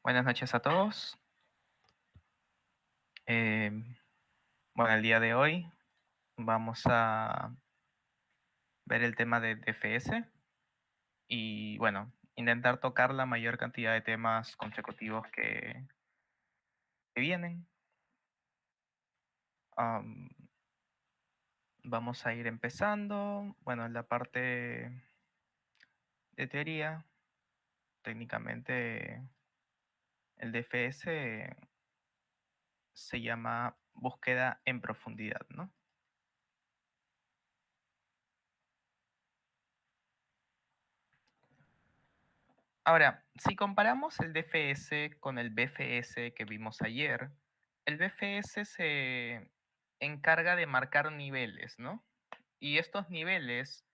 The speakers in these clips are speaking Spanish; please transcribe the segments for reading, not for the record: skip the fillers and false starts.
Buenas noches a todos. Eh, bueno, el día de hoy vamos a ver el tema de DFS y, bueno, intentar tocar la mayor cantidad de temas consecutivos que vienen. Am, Vamos a ir empezando. Bueno, en la parte de teoría, técnicamente el DFS se llama búsqueda en profundidad, ¿no? Ahora, si comparamos el DFS con el BFS que vimos ayer, el BFS se encarga de marcar niveles, ¿no? Y estos niveles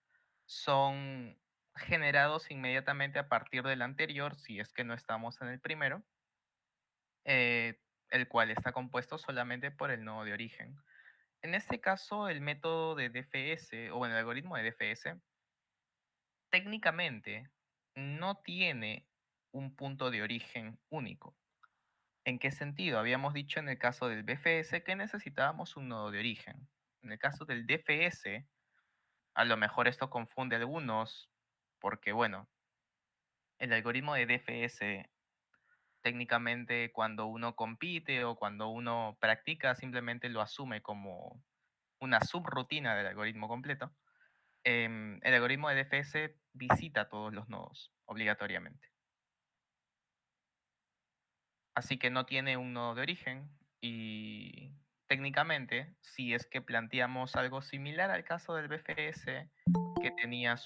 son generados inmediatamente a partir del anterior, si es que no estamos en el primero, el cual está compuesto solamente por el nodo de origen. En este caso, el método de DFS, o bueno, el algoritmo de DFS, técnicamente no tiene un punto de origen único. ¿En qué sentido? Habíamos dicho en el caso del BFS que necesitábamos un nodo de origen. En el caso del DFS, a lo mejor esto confunde a algunos porque, bueno, el algoritmo de DFS técnicamente cuando uno compite o cuando uno practica simplemente lo asume como una subrutina del algoritmo completo. El algoritmo de DFS visita todos los nodos obligatoriamente. Así que no tiene un nodo de origen y técnicamente, si es que planteamos algo similar al caso del BFS, que tenía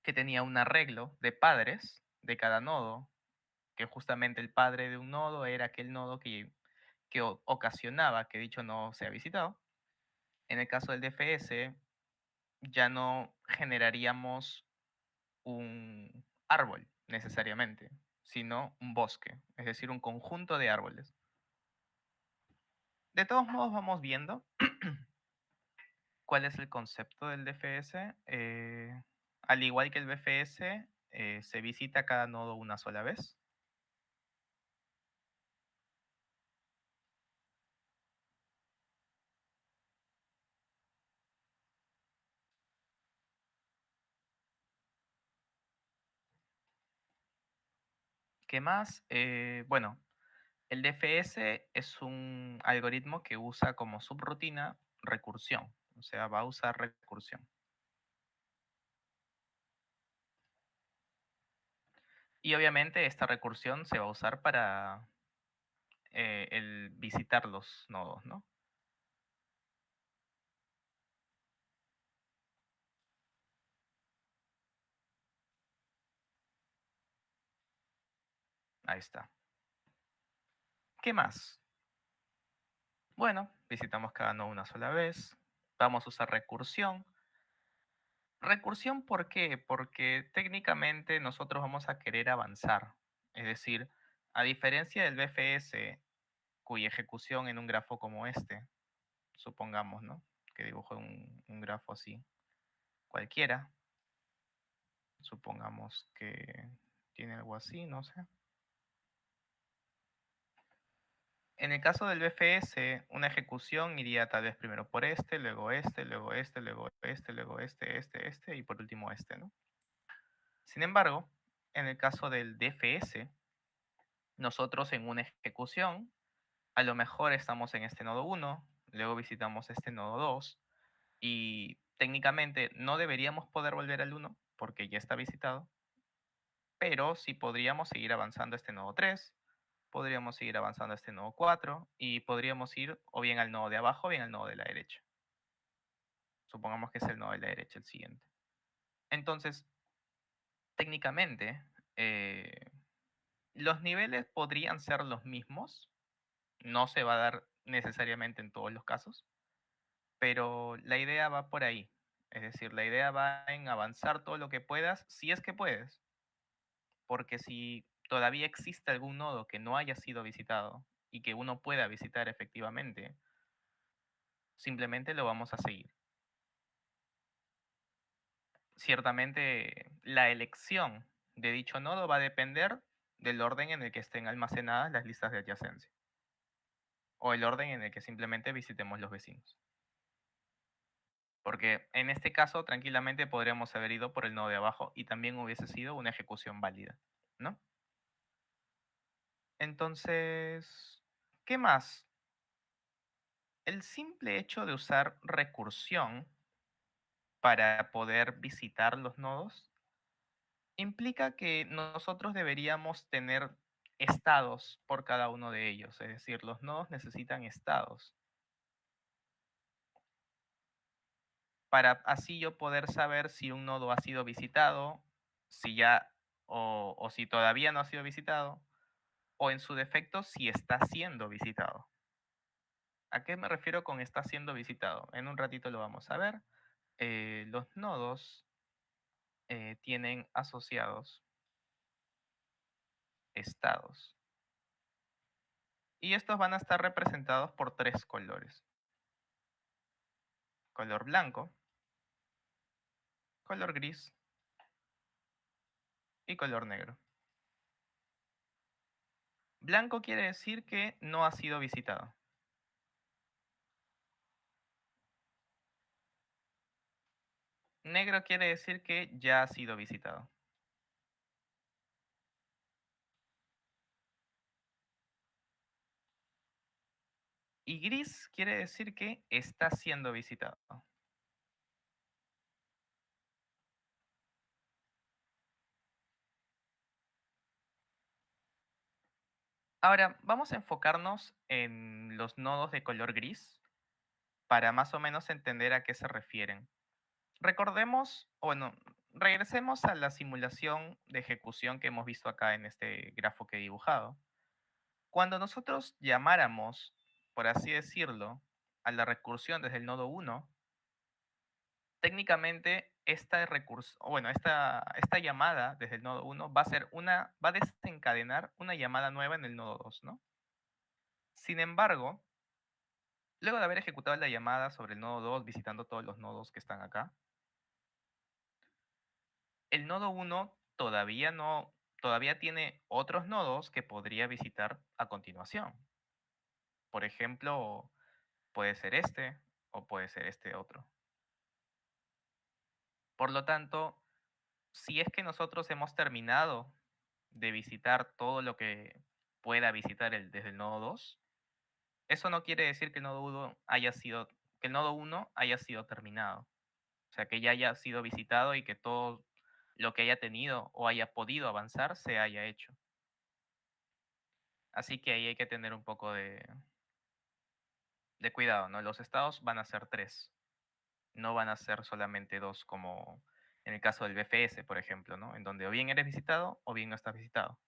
que tenía un arreglo de padres de cada nodo, que justamente el padre de un nodo era aquel nodo que ocasionaba que dicho nodo sea visitado. En el caso del DFS, ya no generaríamos un árbol necesariamente, sino un bosque, es decir, un conjunto de árboles. De todos modos, vamos viendo cuál es el concepto del DFS. Al igual que el BFS, se visita cada nodo una sola vez. ¿Qué más? Bueno, el DFS es un algoritmo que usa como subrutina recursión, o sea, va a usar recursión. Y obviamente esta recursión se va a usar para el visitar los nodos, ¿no? Ahí está. ¿Qué más? Bueno, visitamos cada nodo una sola vez. Vamos a usar recursión. Recursión, ¿por qué? Porque técnicamente nosotros vamos a querer avanzar. Es decir, a diferencia del BFS, cuya ejecución en un grafo como este, supongamos, ¿no? Que dibujo un grafo así, cualquiera. Supongamos que tiene algo así, no sé. En el caso del BFS, una ejecución iría tal vez primero por este, luego este, luego este, luego este, luego este, y por último este, ¿no? Sin embargo, en el caso del DFS, nosotros en una ejecución, a lo mejor estamos en este nodo 1, luego visitamos este nodo 2 y técnicamente no deberíamos poder volver al 1 porque ya está visitado, pero sí podríamos seguir avanzando a este nodo 3, podríamos seguir avanzando a este nodo 4 y podríamos ir o bien al nodo de abajo o bien al nodo de la derecha. Supongamos que es el nodo de la derecha el siguiente. Entonces, técnicamente, los niveles podrían ser los mismos, no se va a dar necesariamente en todos los casos, pero la idea va por ahí. Es decir, la idea va en avanzar todo lo que puedas, si es que puedes, porque si todavía existe algún nodo que no haya sido visitado y que uno pueda visitar efectivamente, simplemente lo vamos a seguir. Ciertamente, la elección de dicho nodo va a depender del orden en el que estén almacenadas las listas de adyacencia, o el orden en el que simplemente visitemos los vecinos. Porque en este caso, tranquilamente podríamos haber ido por el nodo de abajo y también hubiese sido una ejecución válida, ¿no? Entonces, ¿qué más? El simple hecho de usar recursión para poder visitar los nodos implica que nosotros deberíamos tener estados por cada uno de ellos. Es decir, los nodos necesitan estados para así yo poder saber si un nodo ha sido visitado, si ya o si todavía no ha sido visitado, o en su defecto si está siendo visitado. ¿A qué me refiero con está siendo visitado? En un ratito lo vamos a ver. Los nodos tienen asociados estados. Y estos van a estar representados por tres colores. Color blanco, color gris y color negro. Blanco quiere decir que no ha sido visitado. Negro quiere decir que ya ha sido visitado. Y gris quiere decir que está siendo visitado. Ahora, vamos a enfocarnos en los nodos de color gris para más o menos entender a qué se refieren. Recordemos, o bueno, regresemos a la simulación de ejecución que hemos visto acá en este grafo que he dibujado. Cuando nosotros llamáramos, por así decirlo, a la recursión desde el nodo 1, técnicamente esta bueno, esta llamada desde el nodo 1 va a desencadenar una llamada nueva en el nodo 2, ¿no? Sin embargo, luego de haber ejecutado la llamada sobre el nodo 2, visitando todos los nodos que están acá, el nodo 1 todavía tiene otros nodos que podría visitar a continuación. Por ejemplo, puede ser este o puede ser este otro. Por lo tanto, si es que nosotros hemos terminado de visitar todo lo que pueda visitar desde el nodo 2, eso no quiere decir que el nodo 1 haya sido terminado. O sea, que ya haya sido visitado y que todo lo que haya tenido o haya podido avanzar se haya hecho. Así que ahí hay que tener un poco de cuidado, ¿no? Los estados van a ser tres, no van a ser solamente dos como en el caso del BFS, por ejemplo, ¿no? En donde o bien eres visitado o bien no estás visitado.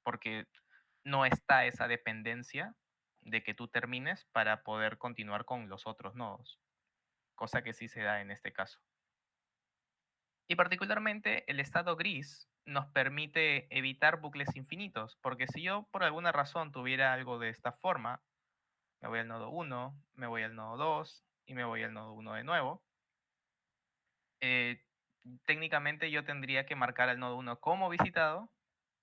Porque no está esa dependencia de que tú termines para poder continuar con los otros nodos, cosa que sí se da en este caso. Y particularmente el estado gris nos permite evitar bucles infinitos, porque si yo por alguna razón tuviera algo de esta forma, me voy al nodo 1, me voy al nodo 2 y me voy al nodo 1 de nuevo, eh, técnicamente yo tendría que marcar al nodo 1 como visitado,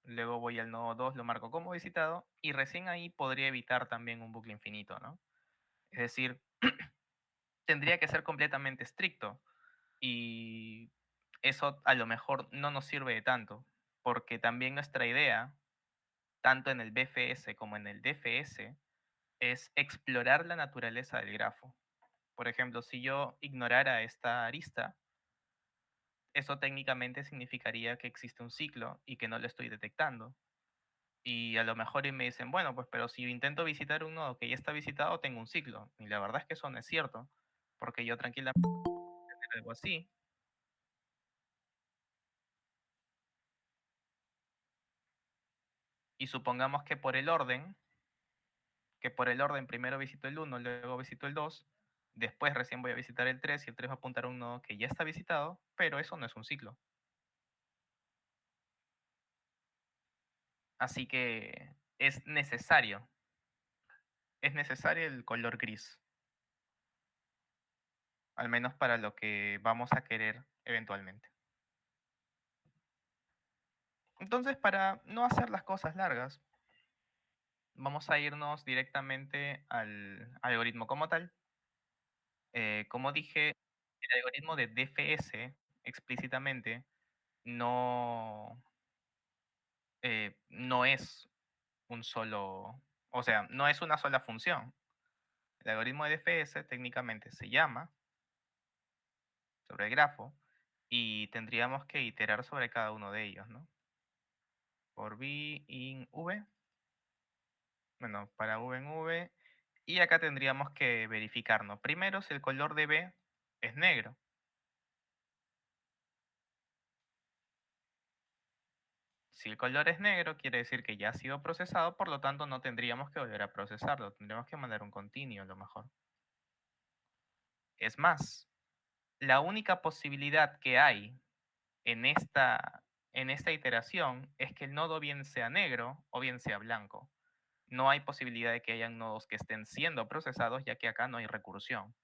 luego voy al nodo 2, lo marco como visitado y recién ahí podría evitar también un bucle infinito, ¿no? Es decir, tendría que ser completamente estricto y eso a lo mejor no nos sirve de tanto, porque también nuestra idea, tanto en el BFS como en el DFS, es explorar la naturaleza del grafo. Por ejemplo, si yo ignorara esta arista, eso técnicamente significaría que existe un ciclo y que no lo estoy detectando. Y a lo mejor y me dicen, bueno, pues pero si intento visitar un nodo que ya está visitado, tengo un ciclo. Y la verdad es que eso no es cierto, porque yo tranquilamente puedo tener algo así. Y supongamos que por el orden primero visito el 1, luego visito el 2, después recién voy a visitar el 3 y el 3 va a apuntar a un nodo que ya está visitado, pero eso no es un ciclo. Así que es necesario el color gris, al menos para lo que vamos a querer eventualmente. Entonces, para no hacer las cosas largas, vamos a irnos directamente al algoritmo como tal. Como dije, el algoritmo de DFS explícitamente no, no es un solo, o sea, no es una sola función. El algoritmo de DFS técnicamente se llama sobre el grafo y tendríamos que iterar sobre cada uno de ellos, ¿no? Por v in v, bueno, para v en v, y acá tendríamos que verificar, ¿no? Primero, si el color de b es negro. Si el color es negro, quiere decir que ya ha sido procesado, por lo tanto no tendríamos que volver a procesarlo, tendríamos que mandar un continuo a lo mejor. Es más, la única posibilidad que hay en esta iteración es que el nodo bien sea negro o bien sea blanco. No hay posibilidad de que hayan nodos que estén siendo procesados, ya que acá no hay recursión.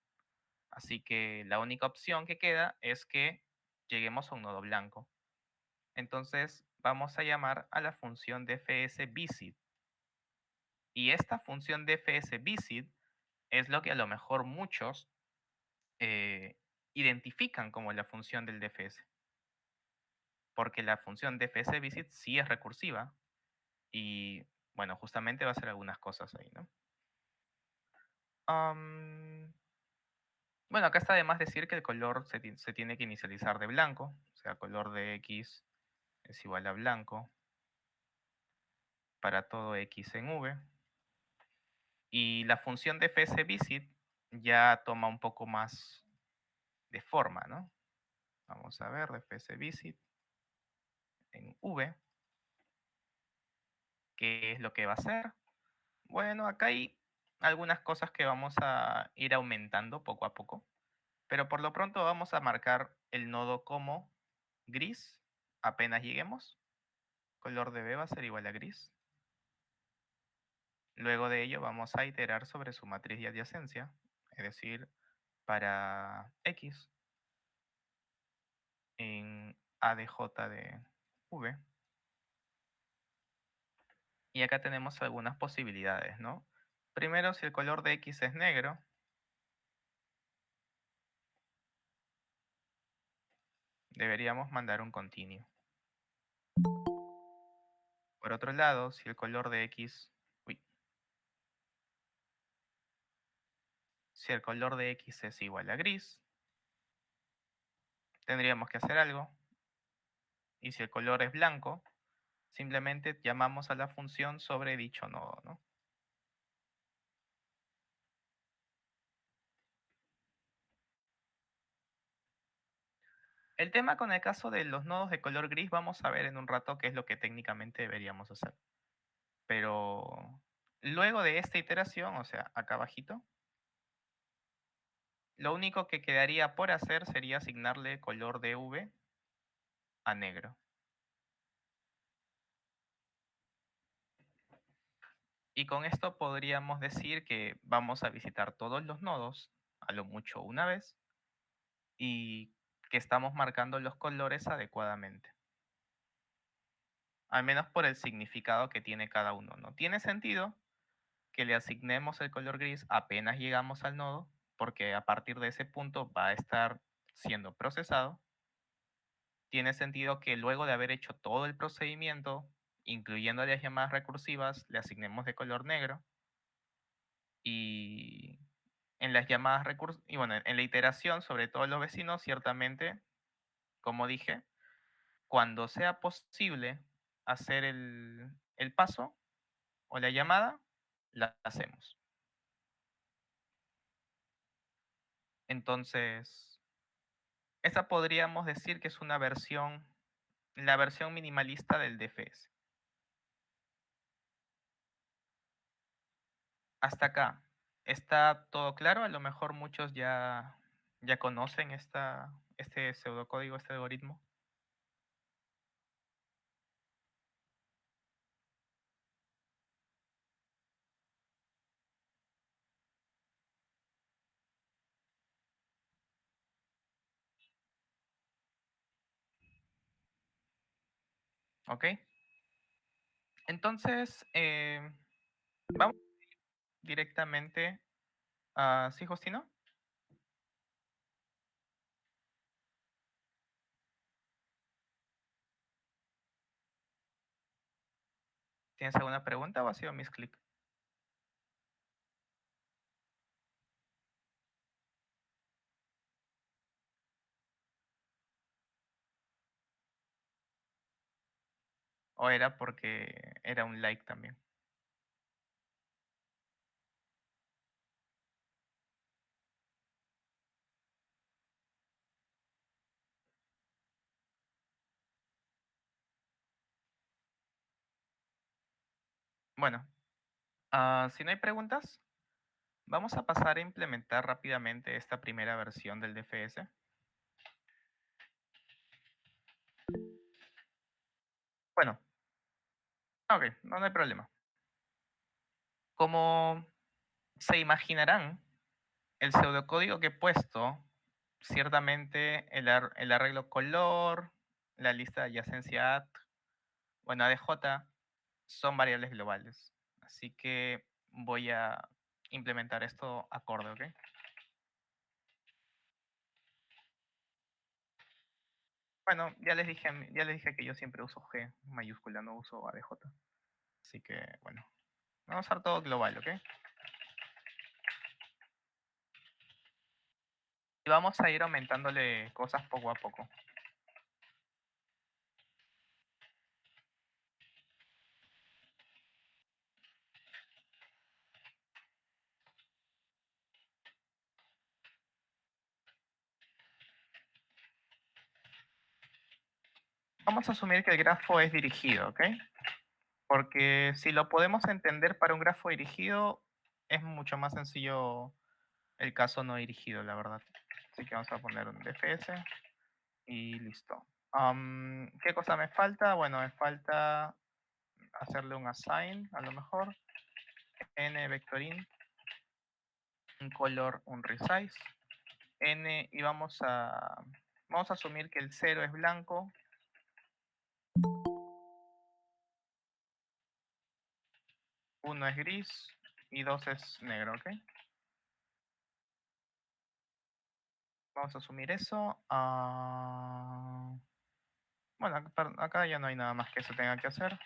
Así que la única opción que queda es que lleguemos a un nodo blanco. Entonces vamos a llamar a la función dfs_visit. Y esta función dfs_visit es lo que a lo mejor muchos eh, identifican como la función del dfs. Porque la función dfs_visit sí es recursiva y, bueno, justamente va a hacer algunas cosas ahí, ¿no? Am, bueno, acá está de más decir que el color se tiene que inicializar de blanco, o sea, color de x es igual a blanco para todo x en v. Y la función de fsVisit ya toma un poco más de forma, ¿no? Vamos a ver, de fsVisit en v, ¿qué es lo que va a hacer? Bueno, acá hay algunas cosas que vamos a ir aumentando poco a poco, pero por lo pronto vamos a marcar el nodo como gris apenas lleguemos. Color de b va a ser igual a gris. Luego de ello vamos a iterar sobre su matriz de adyacencia, es decir, para x en ADJ de V. Y acá tenemos algunas posibilidades, ¿no? Primero, si el color de X es negro, deberíamos mandar un continuo. Por otro lado, si el color de X, uy, si el color de X es igual a gris, tendríamos que hacer algo. Y si el color es blanco, simplemente llamamos a la función sobre dicho nodo, ¿no? El tema con el caso de los nodos de color gris, vamos a ver en un rato qué es lo que técnicamente deberíamos hacer. Pero luego de esta iteración, o sea, acá abajito, lo único que quedaría por hacer sería asignarle color de V a negro. Y con esto podríamos decir que vamos a visitar todos los nodos, a lo mucho una vez, y que estamos marcando los colores adecuadamente. Al menos por el significado que tiene cada uno, ¿no? Tiene sentido que le asignemos el color gris apenas llegamos al nodo, porque a partir de ese punto va a estar siendo procesado. Tiene sentido que luego de haber hecho todo el procedimiento, incluyendo las llamadas recursivas, le asignemos de color negro. Y en las llamadas recursivas, y bueno, en la iteración sobre todos los vecinos, ciertamente, como dije, cuando sea posible hacer el paso o la llamada, la hacemos. Entonces, esa podríamos decir que es una versión, la versión minimalista del DFS. Hasta acá. ¿Está todo claro? A lo mejor muchos ya conocen este pseudocódigo, este algoritmo. ¿Ok? Entonces, vamos directamente a... ¿Sí, Justino? ¿Tienes alguna pregunta o ha sido mis clic? ¿O era porque era un like también? Bueno, si no hay preguntas, vamos a pasar a implementar rápidamente esta primera versión del DFS. Bueno, ok, no hay problema. Como se imaginarán, el pseudocódigo que he puesto, ciertamente el arreglo color, la lista de adyacencia at, bueno, ADJ, son variables globales. Así que voy a implementar esto acorde, ¿ok? Bueno, ya les dije que yo siempre uso G mayúscula, no uso ADJ. Así que, bueno, vamos a usar todo global, ¿ok? Y vamos a ir aumentándole cosas poco a poco. Vamos a asumir que el grafo es dirigido, ¿ok? Porque si lo podemos entender para un grafo dirigido, es mucho más sencillo el caso no dirigido, la verdad. Así que vamos a poner un DFS y listo. ¿Qué cosa me falta? Bueno, me falta hacerle un assign, a lo mejor. N vectorin, un color, un resize. N y vamos a asumir que el 0 es blanco, 1 es gris y 2 es negro, ¿ok? Vamos a asumir eso. Bueno, acá ya no hay nada más que se tenga que hacer.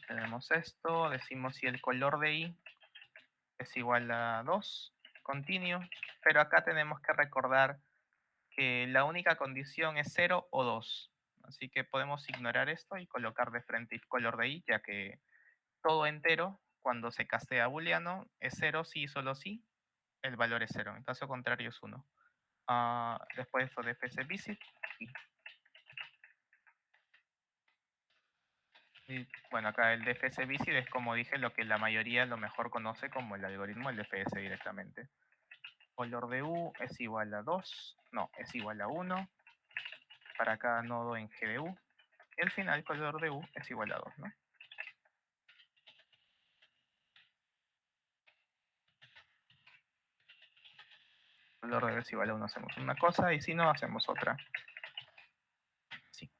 Tenemos esto, decimos si el color de i es igual a 2, continue, pero acá tenemos que recordar que la única condición es 0 o 2. Así que podemos ignorar esto y colocar de frente if color de i, ya que todo entero, cuando se castea booleano, es 0 si y solo si, el valor es 0. En caso contrario es 1. Después de esto de fsvisit, y bueno, acá el DFS visit es, como dije, lo que la mayoría lo mejor conoce como el algoritmo del DFS directamente. Color de U es igual a 2, no, es igual a 1 para cada nodo en G de U. Y al final color de U es igual a 2, ¿no? Color de U es igual a 1, hacemos una cosa y si no, hacemos otra. Sí.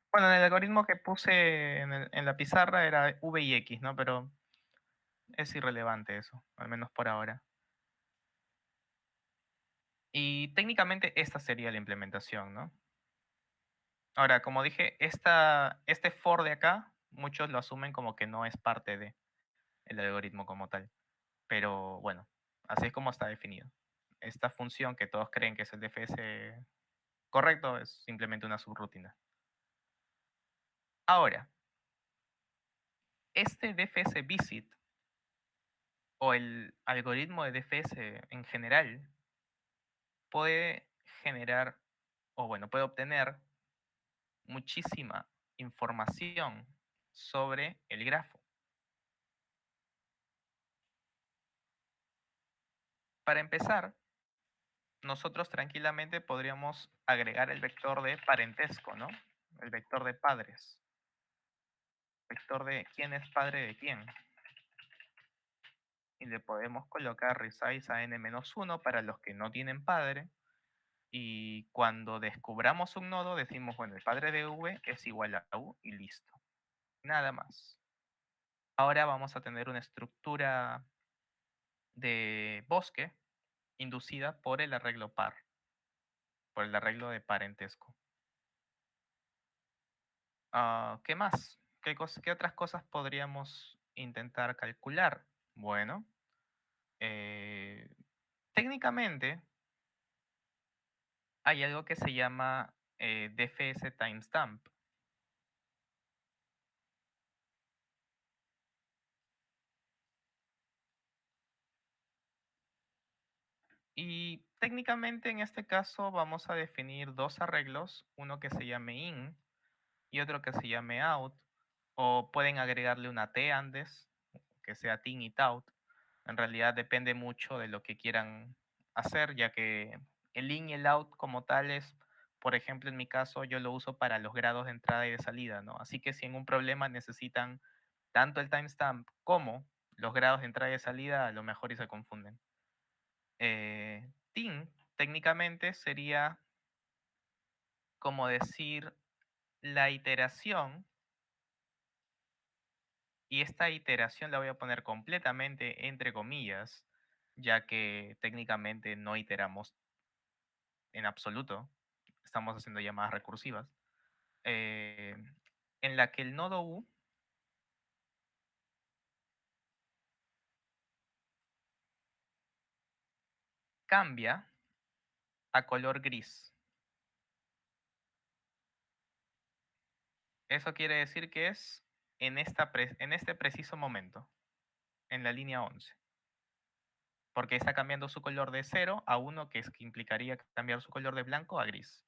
Bueno, en el algoritmo que puse en la pizarra era V y X, ¿no? Pero es irrelevante eso, al menos por ahora. Y técnicamente esta sería la implementación, ¿no? Ahora, como dije, este for de acá, muchos lo asumen como que no es parte de el algoritmo como tal. Pero bueno, así es como está definido. Esta función que todos creen que es el DFS correcto es simplemente una subrutina. Ahora, este DFS visit o el algoritmo de DFS en general puede generar, o bueno, puede obtener muchísima información sobre el grafo. Para empezar, nosotros tranquilamente podríamos agregar el vector de parentesco, ¿no? El vector de padres. Vector de quién es padre de quién. Y le podemos colocar resize a n-1 para los que no tienen padre. Y cuando descubramos un nodo, decimos, bueno, el padre de V es igual a U y listo. Nada más. Ahora vamos a tener una estructura de bosque inducida por el arreglo par, por el arreglo de parentesco. ¿Qué más? ¿Qué otras cosas podríamos intentar calcular? Bueno, eh, técnicamente hay algo que se llama DFS timestamp. Y técnicamente en este caso vamos a definir dos arreglos, uno que se llame in y otro que se llame out, o pueden agregarle una T antes, que sea tin y tout. En realidad depende mucho de lo que quieran hacer, ya que el in y el out como tales, por ejemplo, en mi caso yo lo uso para los grados de entrada y de salida, ¿no? Así que si en un problema necesitan tanto el timestamp como los grados de entrada y de salida, a lo mejor y se confunden. Tin técnicamente sería como decir la iteración, y esta iteración la voy a poner completamente entre comillas, ya que técnicamente no iteramos en absoluto, estamos haciendo llamadas recursivas, eh, en la que el nodo U cambia a color gris. Eso quiere decir que es en este preciso momento, en la línea 11, porque está cambiando su color de 0 a 1, que implicaría cambiar su color de blanco a gris.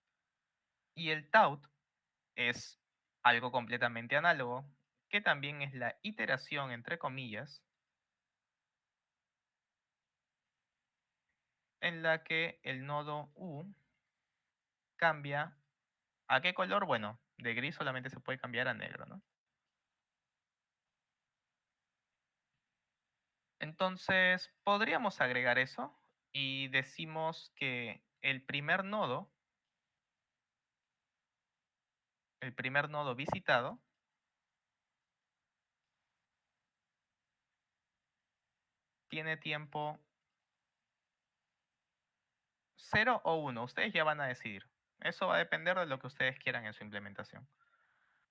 Y el tout es algo completamente análogo, que también es la iteración, entre comillas, en la que el nodo U cambia. ¿A qué color? Bueno, de gris solamente se puede cambiar a negro, ¿no? Entonces, podríamos agregar eso y decimos que el primer nodo visitado, tiene tiempo 0 o 1. Ustedes ya van a decidir. Eso va a depender de lo que ustedes quieran en su implementación.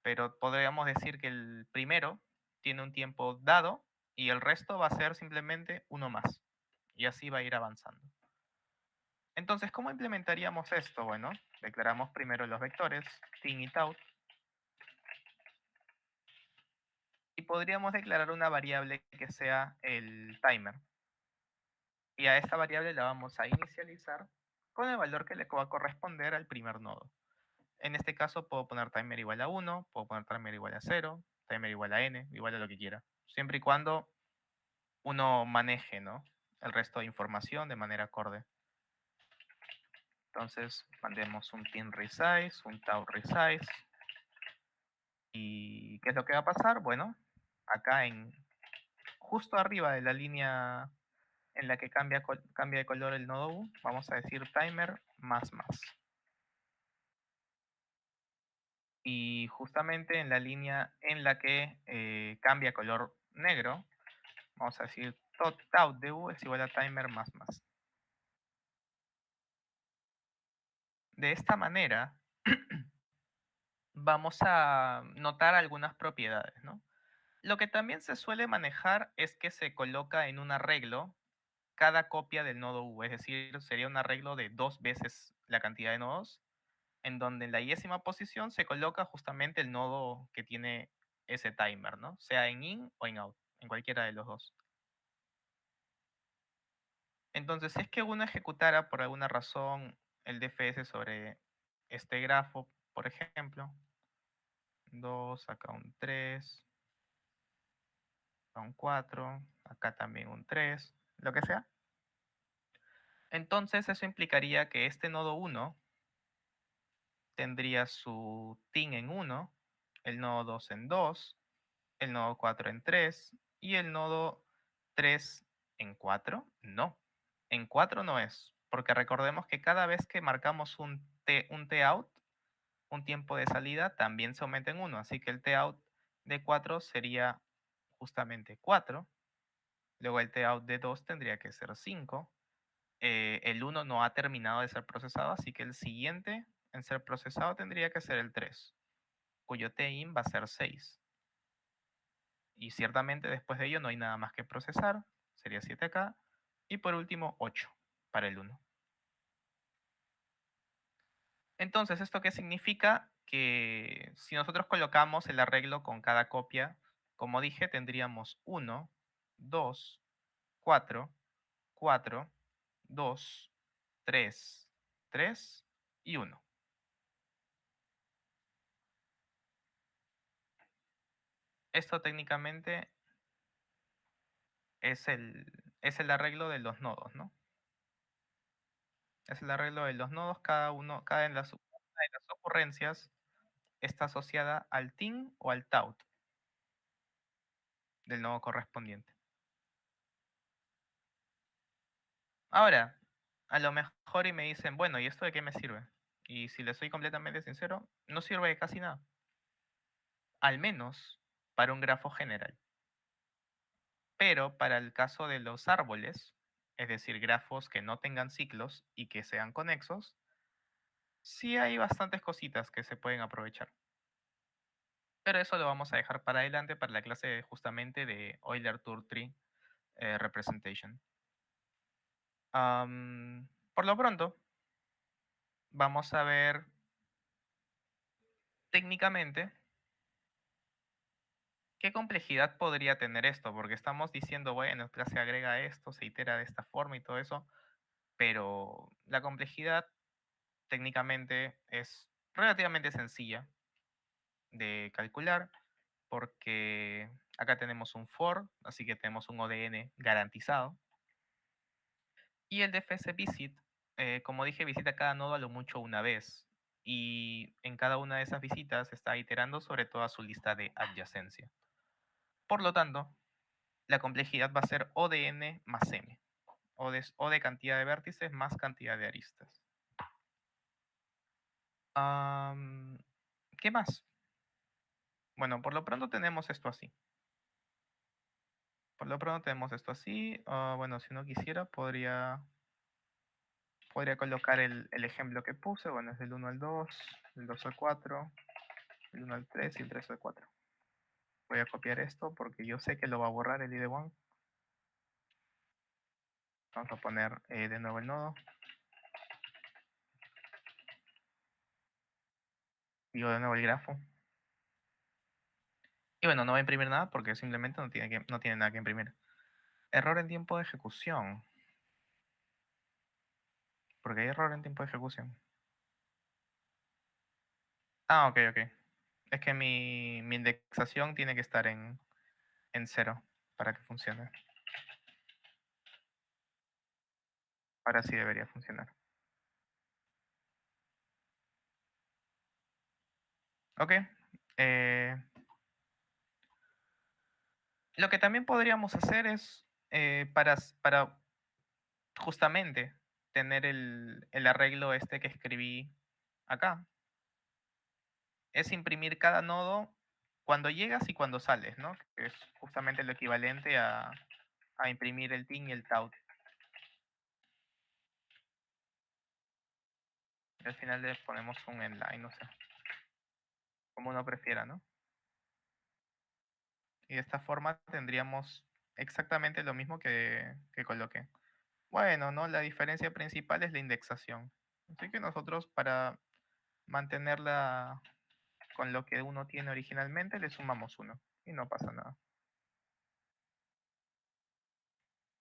Pero podríamos decir que el primero tiene un tiempo dado y el resto va a ser simplemente uno más. Y así va a ir avanzando. Entonces, ¿cómo implementaríamos esto? Bueno, declaramos primero los vectores, tin y tout, y podríamos declarar una variable que sea el timer. Y a esta variable la vamos a inicializar con el valor que le va a corresponder al primer nodo. En este caso puedo poner timer igual a 1, puedo poner timer igual a 0, timer igual a n, igual a lo que quiera. Siempre y cuando uno maneje, ¿no?, el resto de información de manera acorde. Entonces mandemos un tin resize, un tau resize. ¿Y qué es lo que va a pasar? Bueno, acá justo arriba de la línea en la que cambia de color el nodo U, vamos a decir timer más más. Y justamente en la línea en la que cambia color negro, vamos a decir tout de U es igual a timer más más. De esta manera vamos a notar algunas propiedades, ¿no? Lo que también se suele manejar es que se coloca en un arreglo cada copia del nodo U, es decir, sería un arreglo de 2 veces la cantidad de nodos, en donde en la yésima posición se coloca justamente el nodo que tiene ese timer, ¿no? Sea en in o en out, en cualquiera de los dos. Entonces, si es que uno ejecutara por alguna razón el DFS sobre este grafo, por ejemplo, 2, acá un 3, acá un 4, acá también un 3, lo que sea. Entonces, eso implicaría que este nodo 1 tendría su tin en 1, el nodo 2 en 2, el nodo 4 en 3 y el nodo 3 en 4. No, en 4 no es. porque recordemos que cada vez que marcamos un T-out, un tiempo de salida, también se aumenta en 1. Así que el T-out de 4 sería justamente 4. Luego el T-out de 2 tendría que ser 5. El 1 no ha terminado de ser procesado, así que el siguiente en ser procesado tendría que ser el 3, cuyo T-in va a ser 6. Y ciertamente después de ello no hay nada más que procesar, sería 7 acá. Y por último 8 para el 1. Entonces, ¿esto qué significa? Que si nosotros colocamos el arreglo con cada copia, como dije, tendríamos 1, 2, 4, 4, 2, 3, 3 y 1. Esto técnicamente es el arreglo de los nodos, ¿no? Es el arreglo de los nodos, cada una de las ocurrencias está asociada al TIN o al TAUT del nodo correspondiente. Ahora, a lo mejor y me dicen, bueno, ¿y esto de qué me sirve? Y si les soy completamente sincero, no sirve de casi nada. Al menos para un grafo general. Pero para el caso de los árboles, es decir, grafos que no tengan ciclos y que sean conexos, sí hay bastantes cositas que se pueden aprovechar. Pero eso lo vamos a dejar para adelante para la clase justamente de Euler-Tour Tree Representation. Por lo pronto, vamos a ver técnicamente qué complejidad podría tener esto, porque estamos diciendo, bueno, se agrega esto, se itera de esta forma y todo eso, pero la complejidad técnicamente es relativamente sencilla de calcular, porque acá tenemos un for, así que tenemos un ODN garantizado. Y el DFS visit, como dije, visita cada nodo a lo mucho una vez. Y en cada una de esas visitas está iterando sobre toda su lista de adyacencia. Por lo tanto, la complejidad va a ser ODN más M. O de cantidad de vértices más cantidad de aristas. ¿Qué más? Bueno, por lo pronto tenemos esto así. Por lo pronto tenemos esto así. Bueno, si uno quisiera, podría colocar el ejemplo que puse. Bueno, es del 1 al 2, del 2 al 4, el 1 al 3 y el 3 al 4. Voy a copiar esto porque yo sé que lo va a borrar el id1. Vamos a poner de nuevo el nodo. Digo de nuevo el grafo. Y bueno, no va a imprimir nada porque simplemente no tiene nada que imprimir. Error en tiempo de ejecución. Porque hay error en tiempo de ejecución. Ah, ok, ok. Es que mi indexación tiene que estar en 0 para que funcione. Ahora sí debería funcionar. Ok. eh, lo que también podríamos hacer es, para justamente tener el arreglo este que escribí acá, es imprimir cada nodo cuando llegas y cuando sales, ¿no? Que es justamente lo equivalente a imprimir el TIN y el TAUT. Y al final le ponemos un endline, no sé, como uno prefiera, ¿no? Y de esta forma tendríamos exactamente lo mismo que coloqué. Bueno, ¿no? La diferencia principal es la indexación. Así que nosotros para mantenerla con lo que uno tiene originalmente le sumamos 1 y no pasa nada.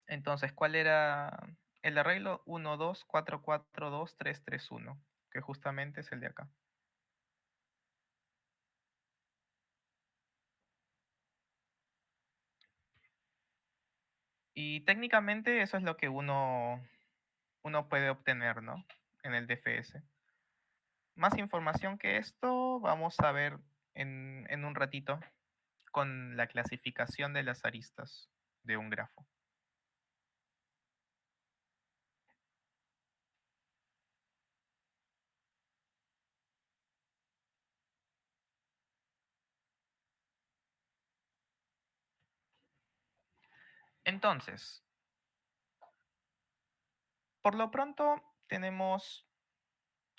Entonces, ¿cuál era el arreglo? 1, 2, 4, 4, 2, 3, 3, 1, que justamente es el de acá. Y técnicamente eso es lo que uno puede obtener, ¿no? En el DFS. Más información que esto vamos a ver en un ratito con la clasificación de las aristas de un grafo. Entonces, por lo pronto tenemos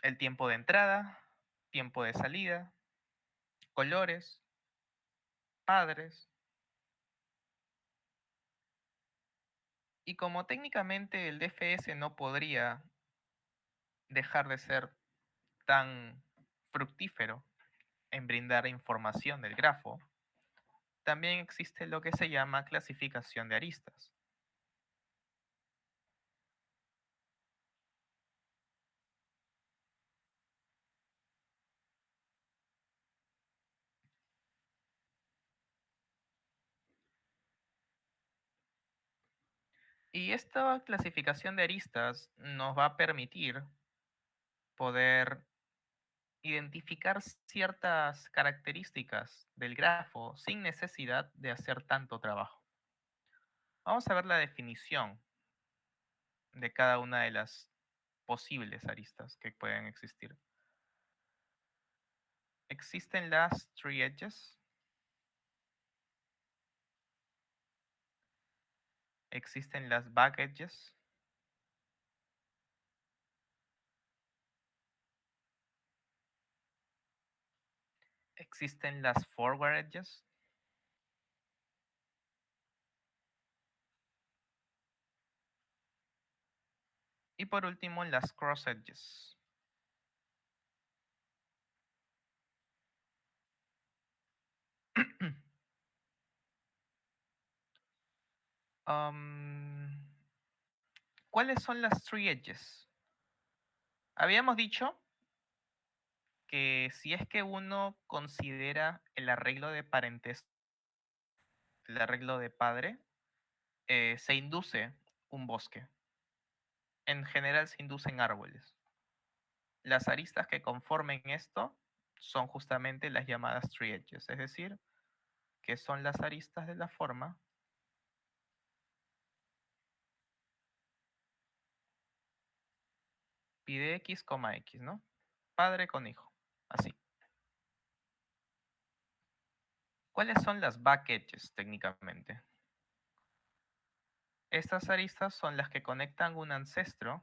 el tiempo de entrada, tiempo de salida, colores, padres, y como técnicamente el DFS no podría dejar de ser tan fructífero en brindar información del grafo, también existe lo que se llama clasificación de aristas. Y esta clasificación de aristas nos va a permitir poder identificar ciertas características del grafo sin necesidad de hacer tanto trabajo. Vamos a ver la definición de cada una de las posibles aristas que pueden existir. Existen las tree edges, existen las back edges, existen las forward edges y por último las cross edges. Am, ¿Cuáles son las tree edges? Habíamos dicho que si es que uno considera el arreglo de parentesco, el arreglo de padre, se induce un bosque. En general se inducen árboles. Las aristas que conformen esto son justamente las llamadas tree edges, es decir, que son las aristas de la forma pi de x, x, ¿no? Padre con hijo, así. ¿Cuáles son las back edges técnicamente? Estas aristas son las que conectan un ancestro,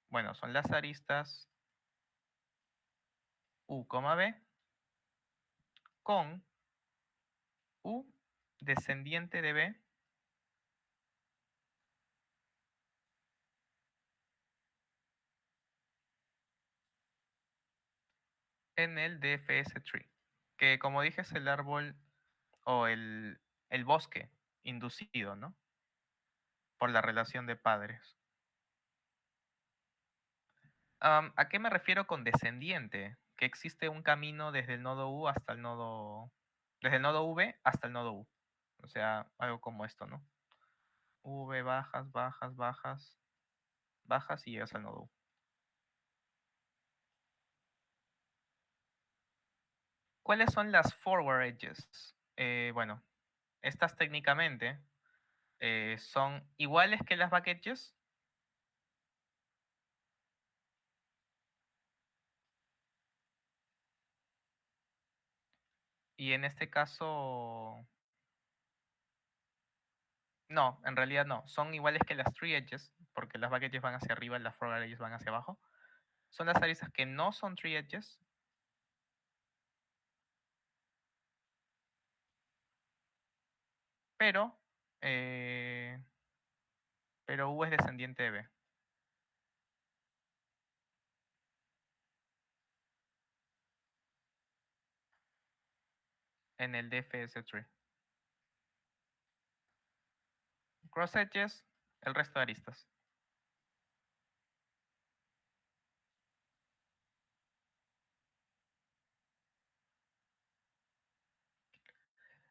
bueno, son las aristas u, b con u descendiente de b en el DFS tree, que como dije es el árbol o el bosque inducido, ¿no? Por la relación de padres. ¿A qué me refiero con descendiente? Que existe un camino desde el nodo U hasta el nodo, desde el nodo V hasta el nodo U. O sea, algo como esto, ¿no? V, bajas, bajas, bajas, bajas y llegas al nodo U. ¿Cuáles son las forward edges? Bueno, estas técnicamente son iguales que las back edges. Y en este caso, no, en realidad no. Son iguales que las tree edges, porque las back edges van hacia arriba y las forward edges van hacia abajo. Son las aristas que no son tree edges, pero, eh, pero U es descendiente de B en el DFS tree. Cross edges, el resto de aristas.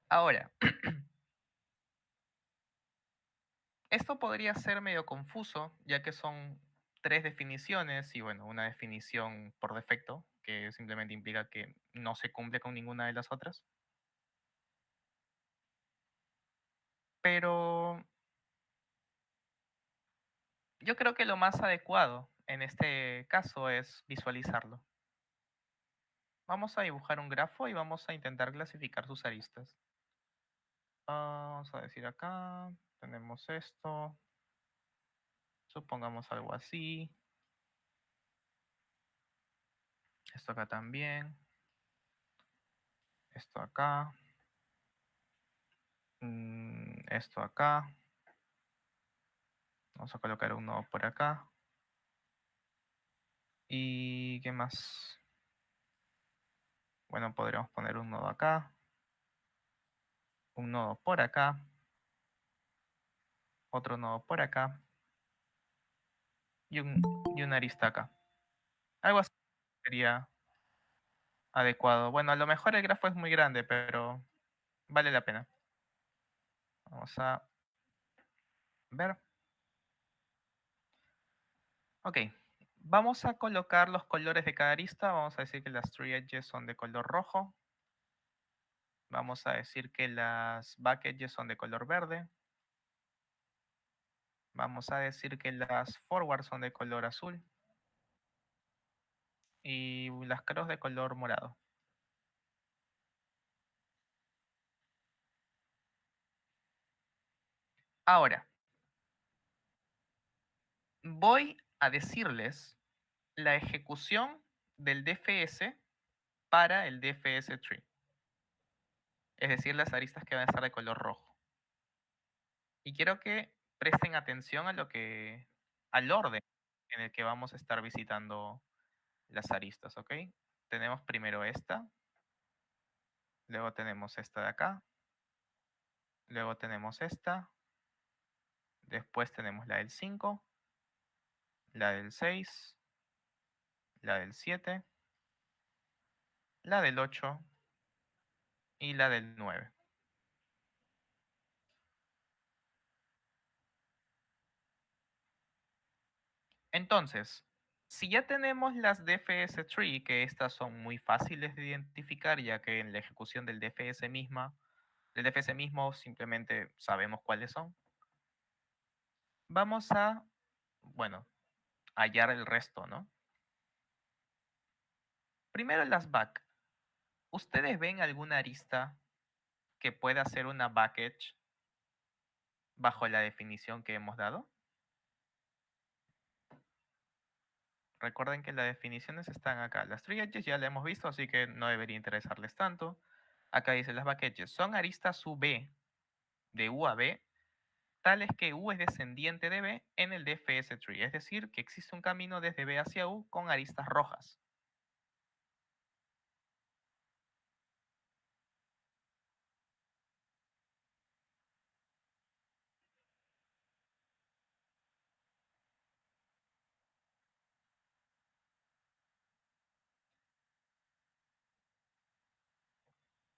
Ahora, esto podría ser medio confuso, ya que son tres definiciones y bueno, una definición por defecto, que simplemente implica que no se cumple con ninguna de las otras. Pero yo creo que lo más adecuado en este caso es visualizarlo. Vamos a dibujar un grafo y vamos a intentar clasificar sus aristas. Vamos a decir acá, tenemos esto, supongamos algo así, esto acá también, esto acá, esto acá, vamos a colocar un nodo por acá, y ¿qué más? Bueno, podríamos poner un nodo acá, un nodo por acá, otro nodo por acá, y, y una arista acá. Algo así sería adecuado. Bueno, a lo mejor el grafo es muy grande, pero vale la pena. Vamos a ver. Ok. Vamos a colocar los colores de cada arista. Vamos a decir que las tree edges son de color rojo. Vamos a decir que las back edges son de color verde. Vamos a decir que las forward son de color azul. Y las cross de color morado. Ahora, voy a decirles la ejecución del DFS para el DFS tree. Es decir, las aristas que van a estar de color rojo. Y quiero que presten atención al orden en el que vamos a estar visitando las aristas, ¿ok? Tenemos primero esta, luego tenemos esta de acá, luego tenemos esta, después tenemos la del 5, la del 6, la del 7, la del 8 y la del 9. Entonces, si ya tenemos las DFS tree, que estas son muy fáciles de identificar, ya que en la ejecución del DFS mismo simplemente sabemos cuáles son, vamos a, bueno, hallar el resto, ¿no? Primero las back. ¿Ustedes ven alguna arista que pueda ser una back edge bajo la definición que hemos dado? Recuerden que las definiciones están acá. Las three edges ya las hemos visto, así que no debería interesarles tanto. Acá dice las back edges. Son aristas UV, de U a B, tales que U es descendiente de B en el DFS tree. Es decir, que existe un camino desde B hacia U con aristas rojas.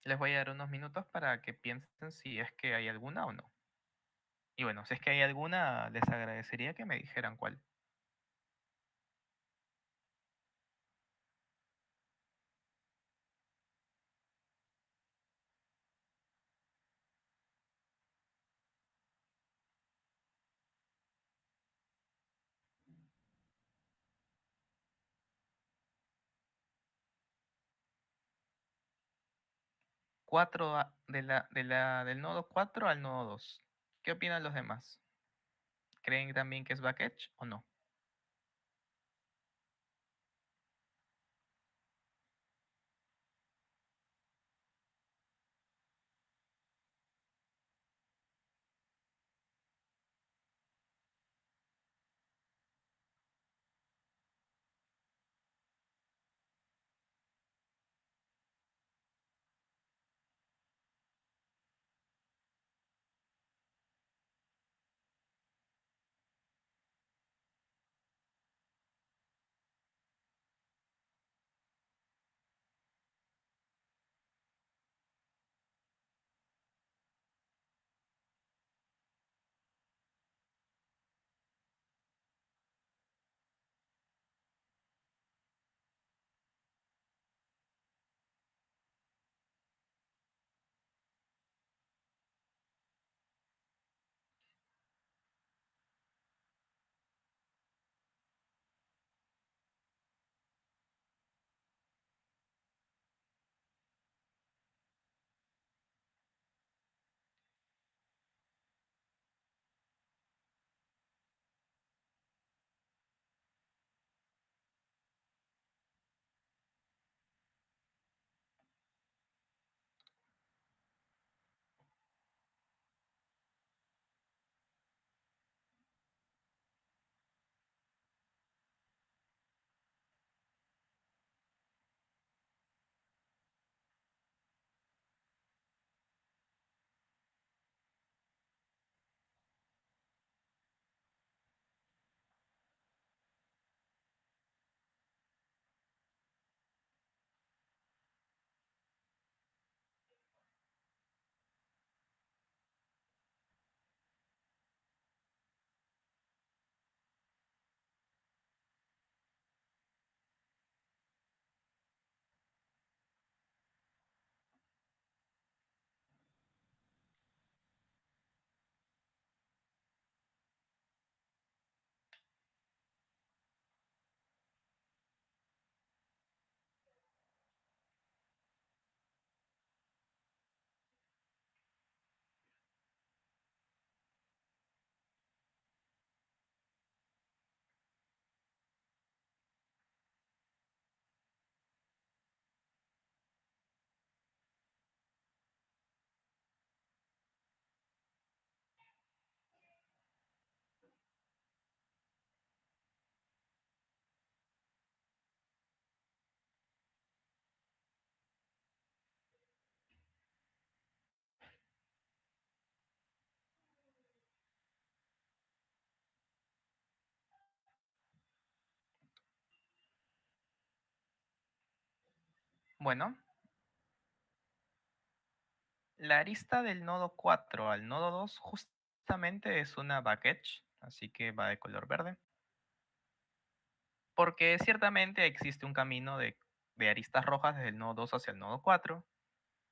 Les voy a dar unos minutos para que piensen si es que hay alguna o no. Y bueno, si es que hay alguna, les agradecería que me dijeran cuál. 4 del nodo 4 al nodo 2. ¿Qué opinan los demás? ¿Creen también que es backedge o no? Bueno, la arista del nodo 4 al nodo 2 justamente es una backedge, así que va de color verde. Porque ciertamente existe un camino de aristas rojas desde el nodo 2 hacia el nodo 4.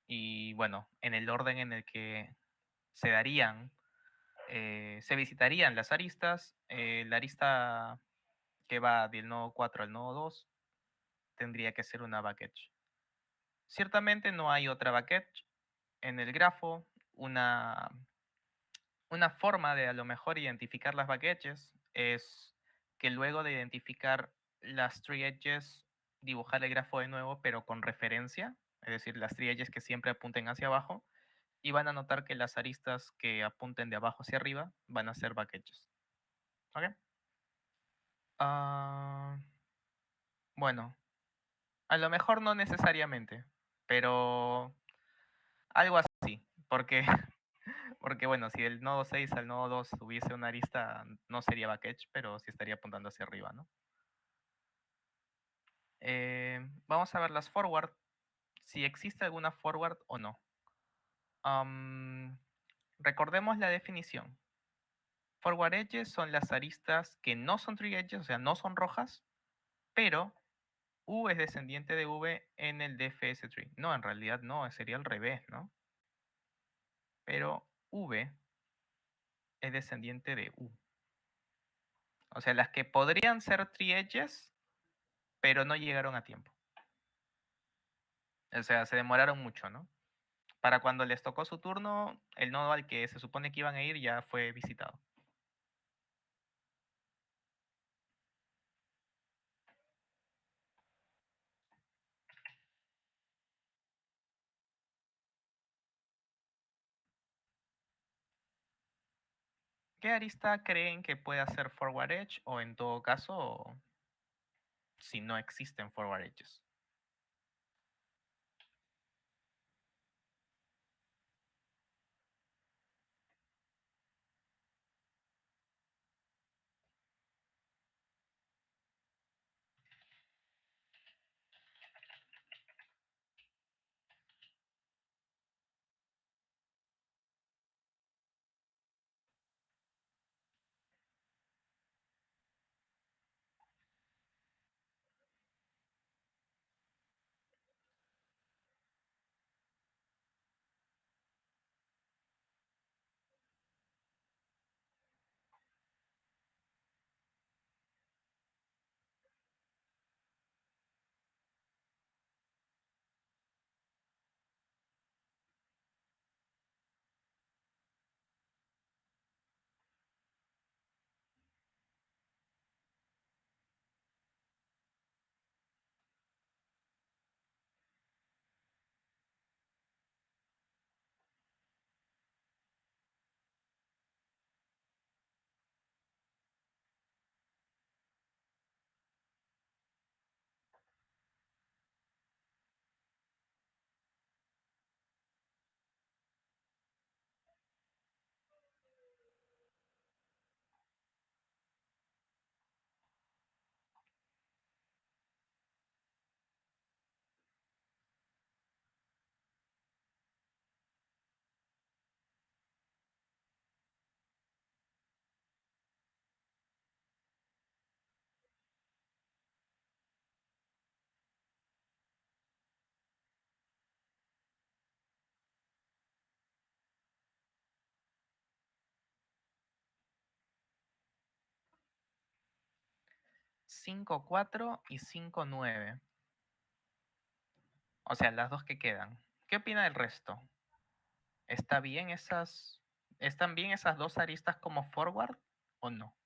Y bueno, en el orden en el que se darían, se visitarían las aristas, la arista que va del nodo 4 al nodo 2 tendría que ser una backedge. Ciertamente no hay otra backedge en el grafo. Una, una forma de a lo mejor identificar las backedges es que luego de identificar las tree edges, dibujar el grafo de nuevo, pero con referencia, es decir, las tree edges que siempre apunten hacia abajo, y van a notar que las aristas que apunten de abajo hacia arriba van a ser backedges. ¿Ok? Ah, bueno, a lo mejor no necesariamente, pero algo así, porque porque bueno, si el nodo 6 al nodo 2 tuviese una arista, no sería backedge, pero sí estaría apuntando hacia arriba, ¿no? Vamos a ver las forward, si existe alguna forward o no. Am, recordemos la definición. Forward edges son las aristas que no son tree edges, o sea, no son rojas, pero U es descendiente de V en el DFS tree. No, en realidad no, sería al revés, ¿no? Pero V es descendiente de U. O sea, las que podrían ser tree edges, pero no llegaron a tiempo. O sea, se demoraron mucho, ¿no? Para cuando les tocó su turno, el nodo al que se supone que iban a ir ya fue visitado. ¿Qué arista creen que puede hacer forward edge? O en todo caso, si no existen forward edges. Cinco cuatro y cinco nueve. O sea, las dos que quedan. ¿Qué opina del resto? ¿Está bien ¿Están bien esas dos aristas como forward o no?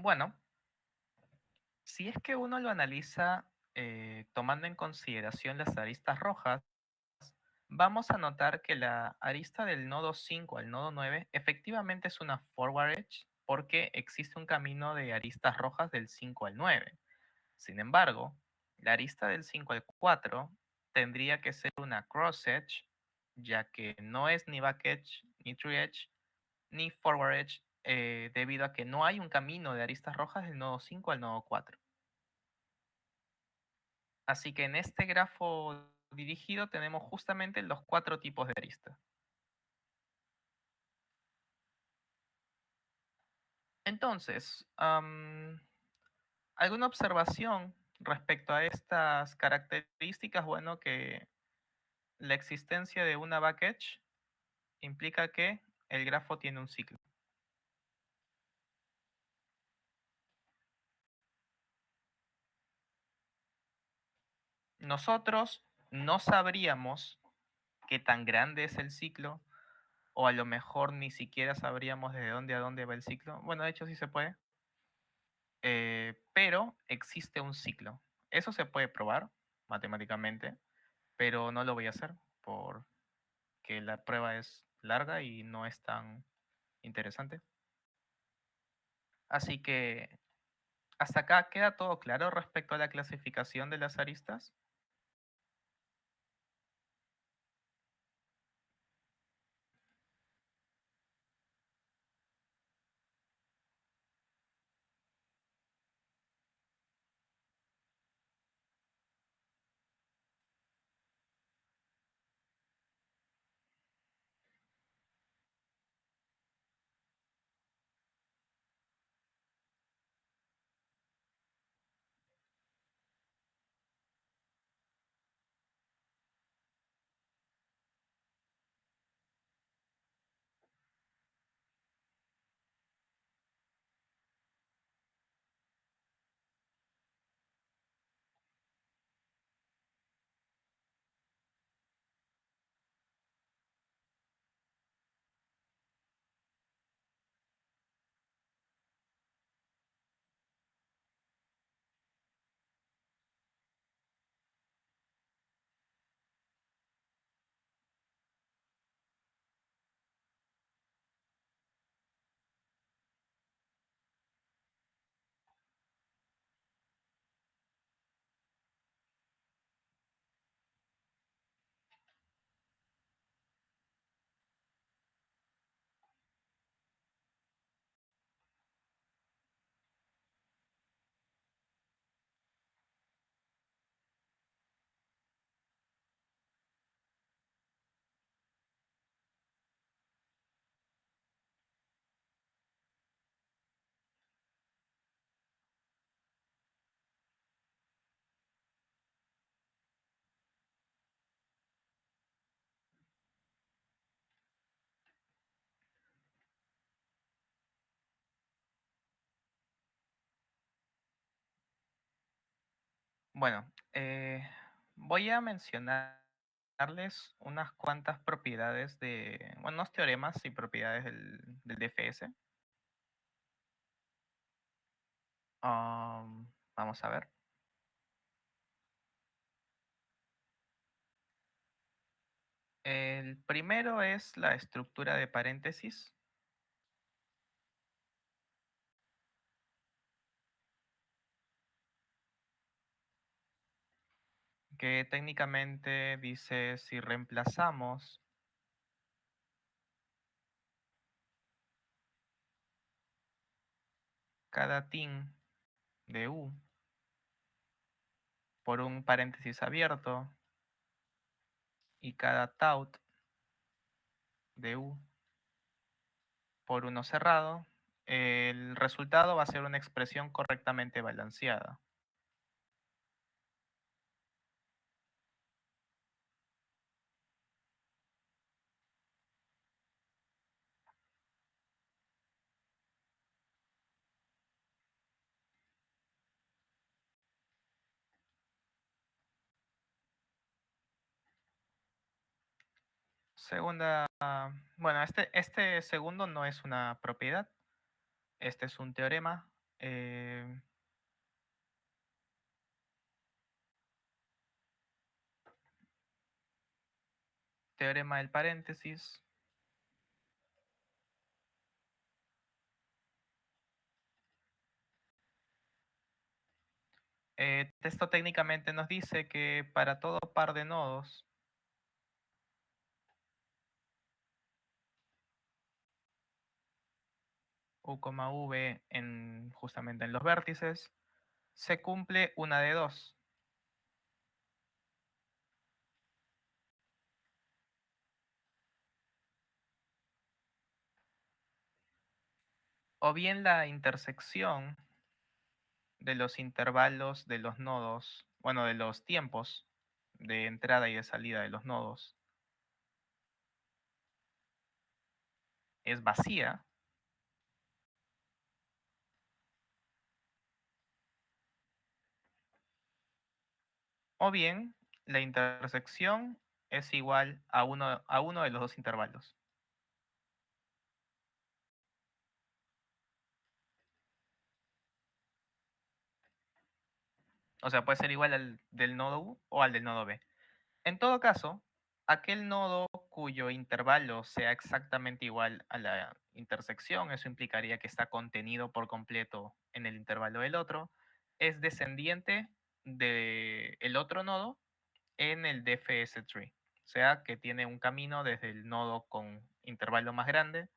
Bueno, si es que uno lo analiza tomando en consideración las aristas rojas, vamos a notar que la arista del nodo 5 al nodo 9 efectivamente es una forward edge porque existe un camino de aristas rojas del 5 al 9. Sin embargo, la arista del 5 al 4 tendría que ser una cross edge, ya que no es ni back edge, ni true edge, ni forward edge, debido a que no hay un camino de aristas rojas del nodo 5 al nodo 4. Así que en este grafo dirigido tenemos justamente los cuatro tipos de aristas. Entonces, ¿alguna observación respecto a estas características? Bueno, que la existencia de una back edge implica que el grafo tiene un ciclo. Nosotros no sabríamos qué tan grande es el ciclo, o a lo mejor ni siquiera sabríamos de dónde a dónde va el ciclo. Bueno, de hecho sí se puede, pero existe un ciclo. Eso se puede probar matemáticamente, pero no lo voy a hacer porque la prueba es larga y no es tan interesante. Así que hasta acá queda todo claro respecto a la clasificación de las aristas. Bueno, voy a mencionarles unas cuantas propiedades de, bueno, unos teoremas y propiedades del DFS. Vamos a ver. El primero es la estructura de paréntesis, que técnicamente dice si reemplazamos cada tin de U por un paréntesis abierto y cada tout de U por uno cerrado, el resultado va a ser una expresión correctamente balanceada. Segunda, bueno, este segundo no es una propiedad, este es un teorema. Eh, teorema del paréntesis. Esto técnicamente nos dice que para todo par de nodos, U, V justamente en los vértices, se cumple una de dos. O bien la intersección de los intervalos de los nodos, bueno, de los tiempos de entrada y de salida de los nodos es vacía, o bien la intersección es igual a uno de los dos intervalos. O sea, puede ser igual al del nodo U o al del nodo B. En todo caso, aquel nodo cuyo intervalo sea exactamente igual a la intersección, eso implicaría que está contenido por completo en el intervalo del otro, es descendiente del otro nodo en el DFS tree. O sea, que tiene un camino desde el nodo con intervalo más grande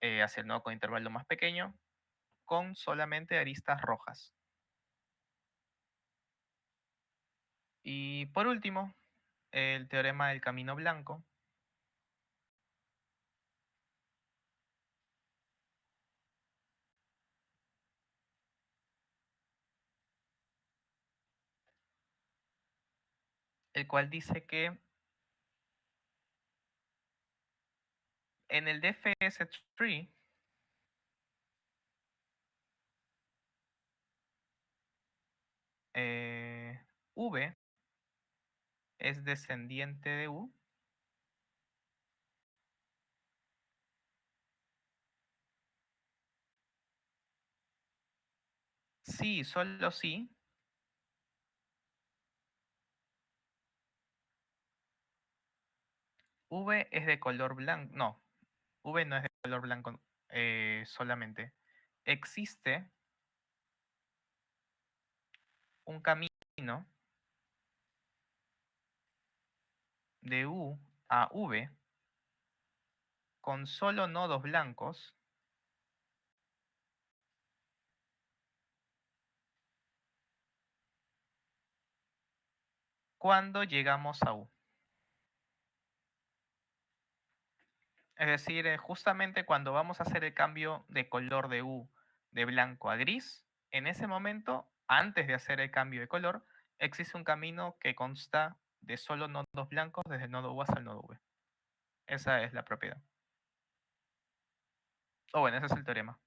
hacia el nodo con intervalo más pequeño, con solamente aristas rojas. Y por último, el teorema del camino blanco, el cual dice que en el DFS tree, V es descendiente de U. Sí, solo sí. V es de color blanco. No, V no es de color blanco solamente. Existe un camino de U a V con solo nodos blancos cuando llegamos a U. Es decir, justamente cuando vamos a hacer el cambio de color de U de blanco a gris, en ese momento, antes de hacer el cambio de color, existe un camino que consta de solo nodos blancos desde el nodo U hasta el nodo V. Esa es la propiedad. O bueno, ese es el teorema.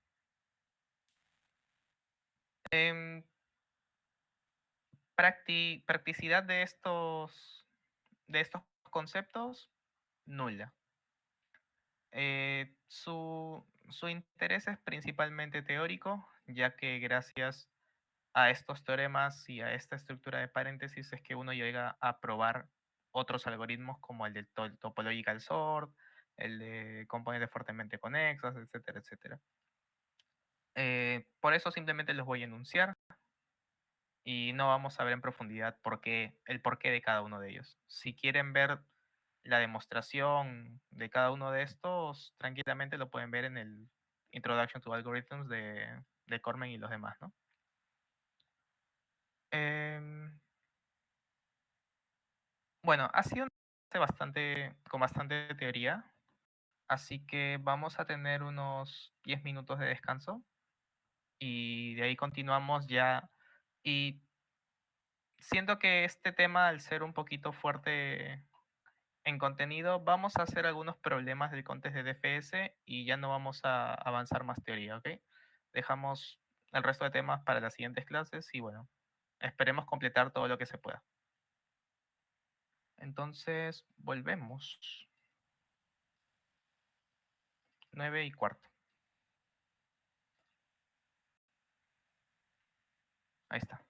Em, practicidad de estos conceptos, nula. Su interés es principalmente teórico, ya que gracias a estos teoremas y a esta estructura de paréntesis es que uno llega a probar otros algoritmos como el del topological sort, el de componentes fuertemente conexos, etcétera, etcétera. Por eso simplemente los voy a enunciar y no vamos a ver en profundidad el porqué de cada uno de ellos. Si quieren ver la demostración de cada uno de estos, tranquilamente lo pueden ver en el Introduction to Algorithms de Cormen y los demás, ¿no? Em, bueno, ha sido con bastante teoría, así que vamos a tener unos 10 minutos de descanso y de ahí continuamos ya. Y siento que este tema, al ser un poquito fuerte en contenido, vamos a hacer algunos problemas del contest de DFS y ya no vamos a avanzar más teoría, ¿ok? Dejamos el resto de temas para las siguientes clases y bueno, esperemos completar todo lo que se pueda. Entonces, volvemos. 9:15. Ahí está.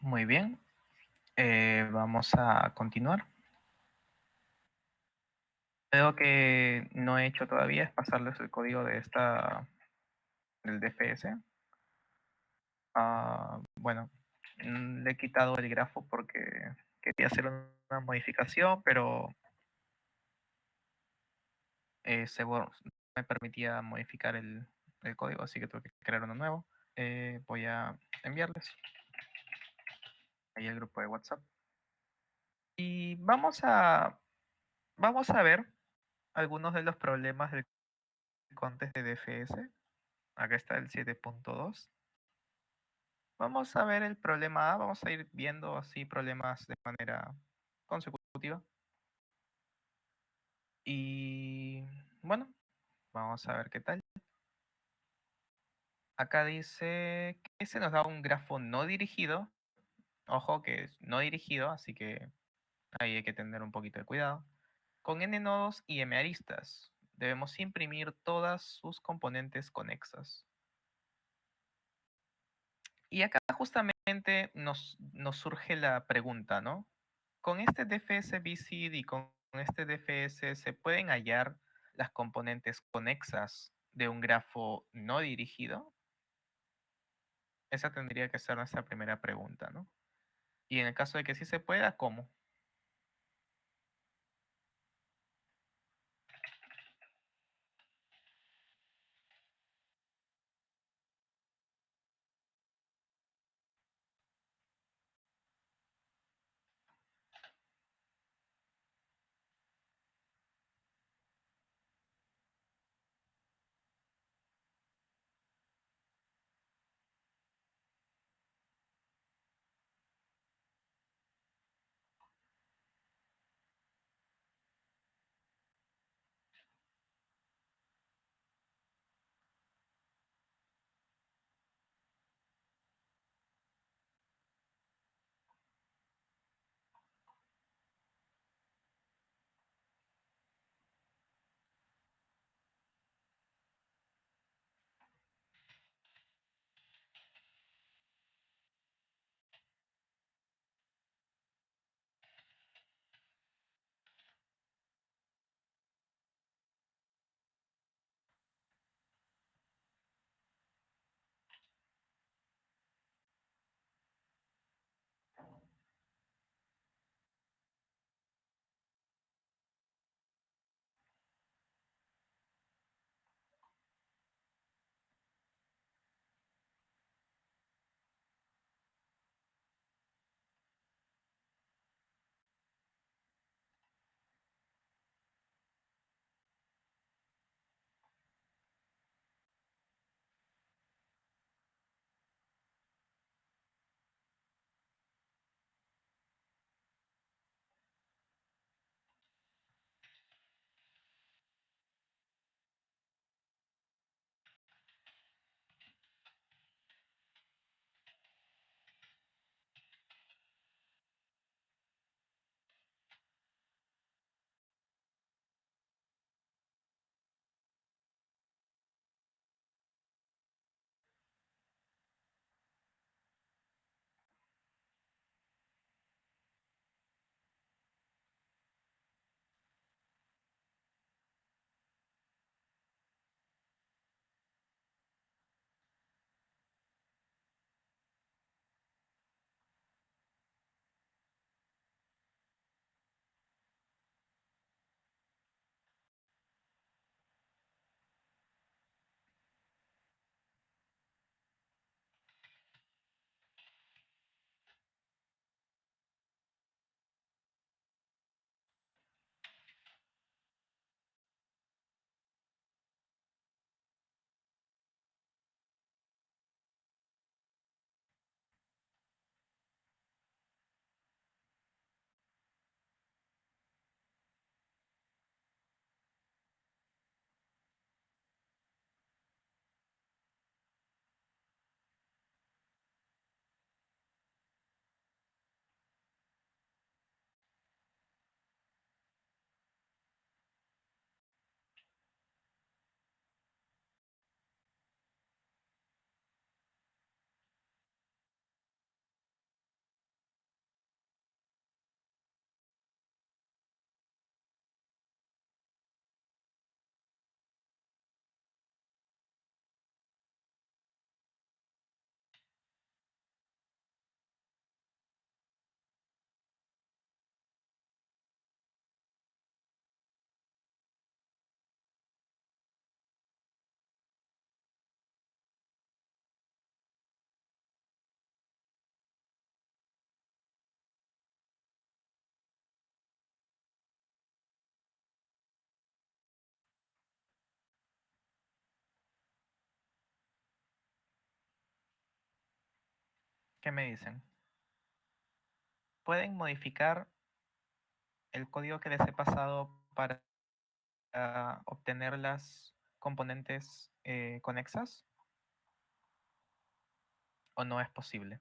Muy bien, vamos a continuar. Algo que no he hecho todavía es pasarles el código del DFS. Bueno, le he quitado el grafo porque quería hacer una modificación, pero seguro me permitía modificar el código, así que tuve que crear uno nuevo. Voy a enviarles ahí el grupo de WhatsApp. Y vamos a ver algunos de los problemas del contest de DFS. Acá está el 7.2. Vamos a ver el problema A, vamos a ir viendo así problemas de manera consecutiva. Y bueno, vamos a ver qué tal. Acá dice que se nos da un grafo no dirigido. Ojo que es no dirigido, así que ahí hay que tener un poquito de cuidado. Con n nodos y m aristas. Debemos imprimir todas sus componentes conexas. Y acá justamente nos surge la pregunta, ¿no? Con este DFS BCD y con este DFS se pueden hallar las componentes conexas de un grafo no dirigido. Esa tendría que ser nuestra primera pregunta, ¿no? Y en el caso de que sí se pueda, ¿cómo? ¿Qué me dicen? ¿Pueden modificar el código que les he pasado para obtener las componentes conexas o no es posible?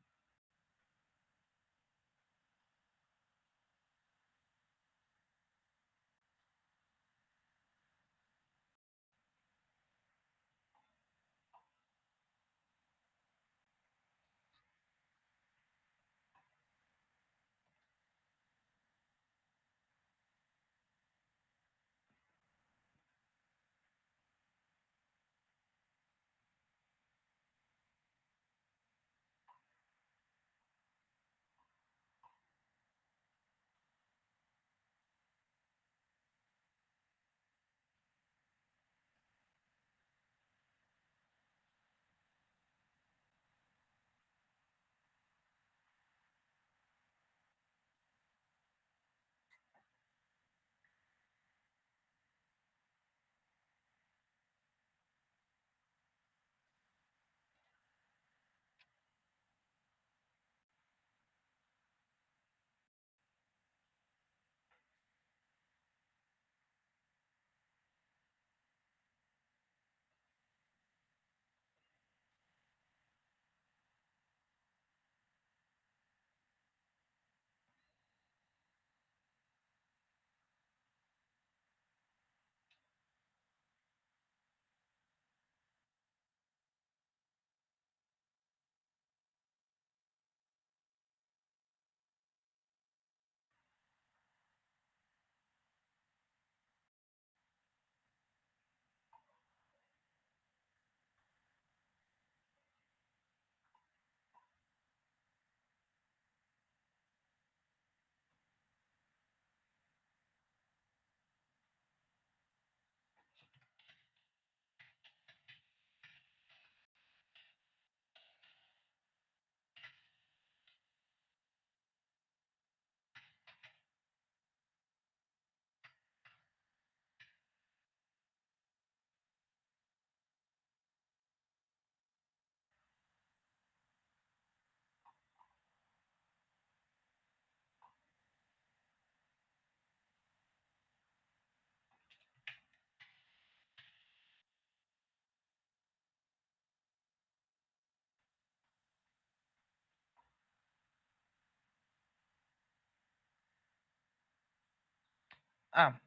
Ah,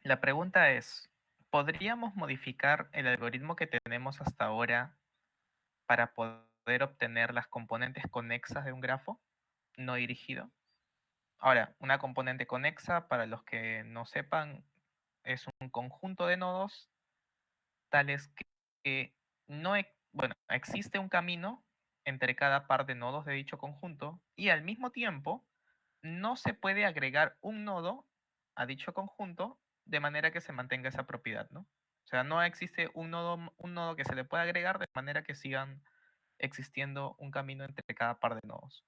la pregunta es, ¿podríamos modificar el algoritmo que tenemos hasta ahora para poder obtener las componentes conexas de un grafo no dirigido? Ahora, una componente conexa, para los que no sepan, es un conjunto de nodos tales que no, bueno, existe un camino entre cada par de nodos de dicho conjunto y al mismo tiempo no se puede agregar un nodo a dicho conjunto de manera que se mantenga esa propiedad, ¿no? O sea, no existe un nodo que se le pueda agregar de manera que sigan existiendo un camino entre cada par de nodos.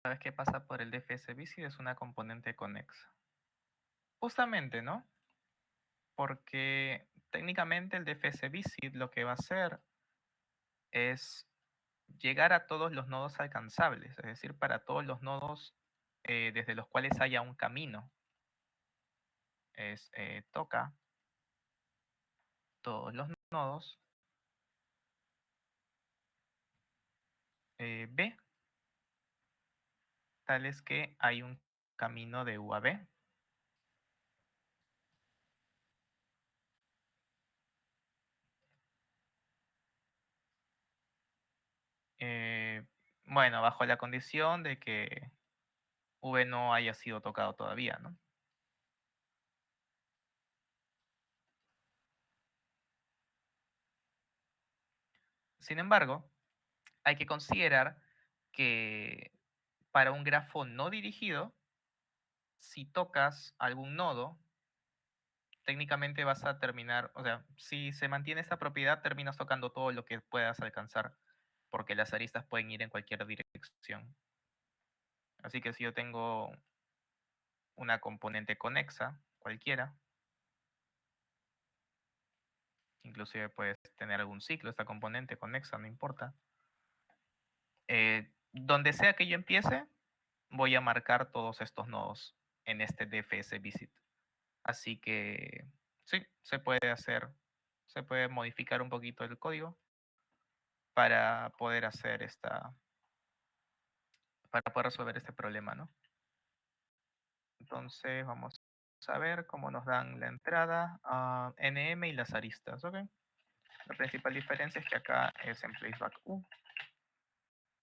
¿Sabes qué pasa por el DFS visit? Es una componente conexa. Justamente, ¿no? Porque técnicamente el DFS visit lo que va a hacer es llegar a todos los nodos alcanzables, es decir, para todos los nodos desde los cuales haya un camino. Es toca todos los nodos B, tales que hay un camino de U a B. Eh, bueno, bajo la condición de que V no haya sido tocado todavía, ¿no? Sin embargo, hay que considerar que para un grafo no dirigido, si tocas algún nodo, técnicamente vas a terminar, o sea, si se mantiene esta propiedad, terminas tocando todo lo que puedas alcanzar, porque las aristas pueden ir en cualquier dirección. Así que si yo tengo una componente conexa, cualquiera, inclusive puedes tener algún ciclo, esta componente conexa, no importa. Donde sea que yo empiece, voy a marcar todos estos nodos en este DFS visit. Así que sí, se puede hacer, se puede modificar un poquito el código para poder hacer para poder resolver este problema, ¿no? Entonces vamos a ver cómo nos dan la entrada a NM y las aristas, ¿ok? La principal diferencia es que acá es en placeback U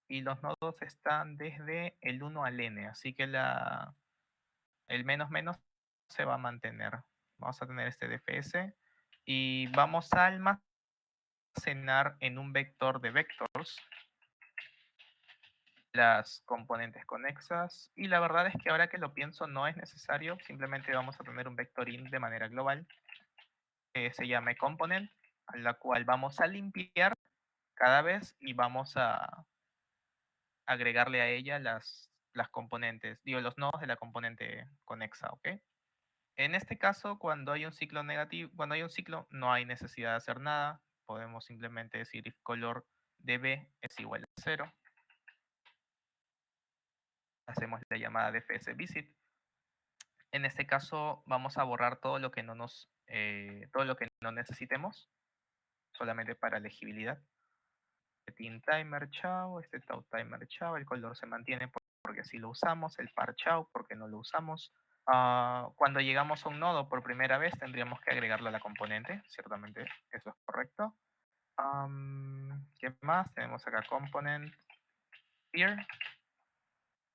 y los nodos están desde el 1 al N, así que el menos menos se va a mantener. Vamos a tener este DFS y vamos a almacenar en un vector de vectors las componentes conexas, y la verdad es que ahora que lo pienso no es necesario, simplemente vamos a tener un vector int de manera global que se llame component, a la cual vamos a limpiar cada vez y vamos a agregarle a ella las componentes, digo, los nodos de la componente conexa, ¿ok? En este caso, cuando hay un ciclo negativo, cuando hay un ciclo, no hay necesidad de hacer nada. Podemos simplemente decir if color de B es igual a 0. Hacemos la llamada de fsVisit. En este caso, vamos a borrar todo lo que todo lo que no necesitemos, solamente para legibilidad. Este timer chao, este tau timer chao, el color se mantiene porque sí lo usamos, el par chao porque no lo usamos. Cuando llegamos a un nodo por primera vez, tendríamos que agregarlo a la componente, ciertamente eso es correcto. ¿Qué más? Tenemos acá component here.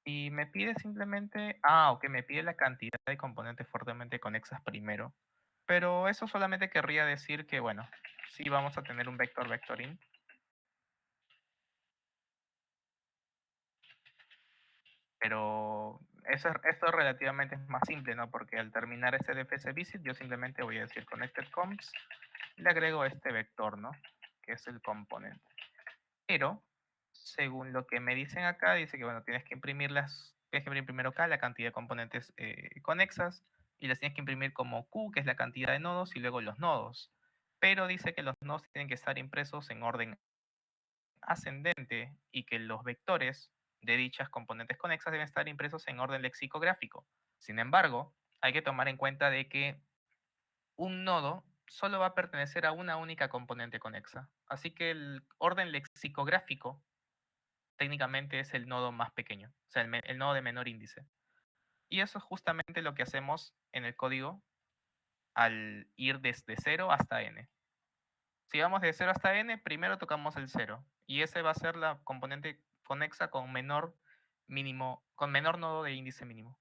Y me pide simplemente, ok, me pide la cantidad de componentes fuertemente conexas primero. Pero eso solamente querría decir que, bueno, sí vamos a tener un vector int. Pero esto relativamente es más simple, ¿no? Porque al terminar este DFS visit, yo simplemente voy a decir connected comps, le agrego este vector, ¿no? Que es el component. Pero, según lo que me dicen acá, dice que, bueno, tienes que imprimir primero acá la cantidad de componentes conexas, y las tienes que imprimir como Q, que es la cantidad de nodos, y luego los nodos. Pero dice que los nodos tienen que estar impresos en orden ascendente y que los vectores de dichas componentes conexas deben estar impresos en orden lexicográfico. Sin embargo, hay que tomar en cuenta de que un nodo solo va a pertenecer a una única componente conexa. Así que el orden lexicográfico técnicamente es el nodo más pequeño, o sea, el nodo de menor índice. Y eso es justamente lo que hacemos en el código al ir desde 0 hasta n. Si vamos de 0 hasta n, primero tocamos el 0. Y ese va a ser la componente conexa con menor nodo de índice mínimo.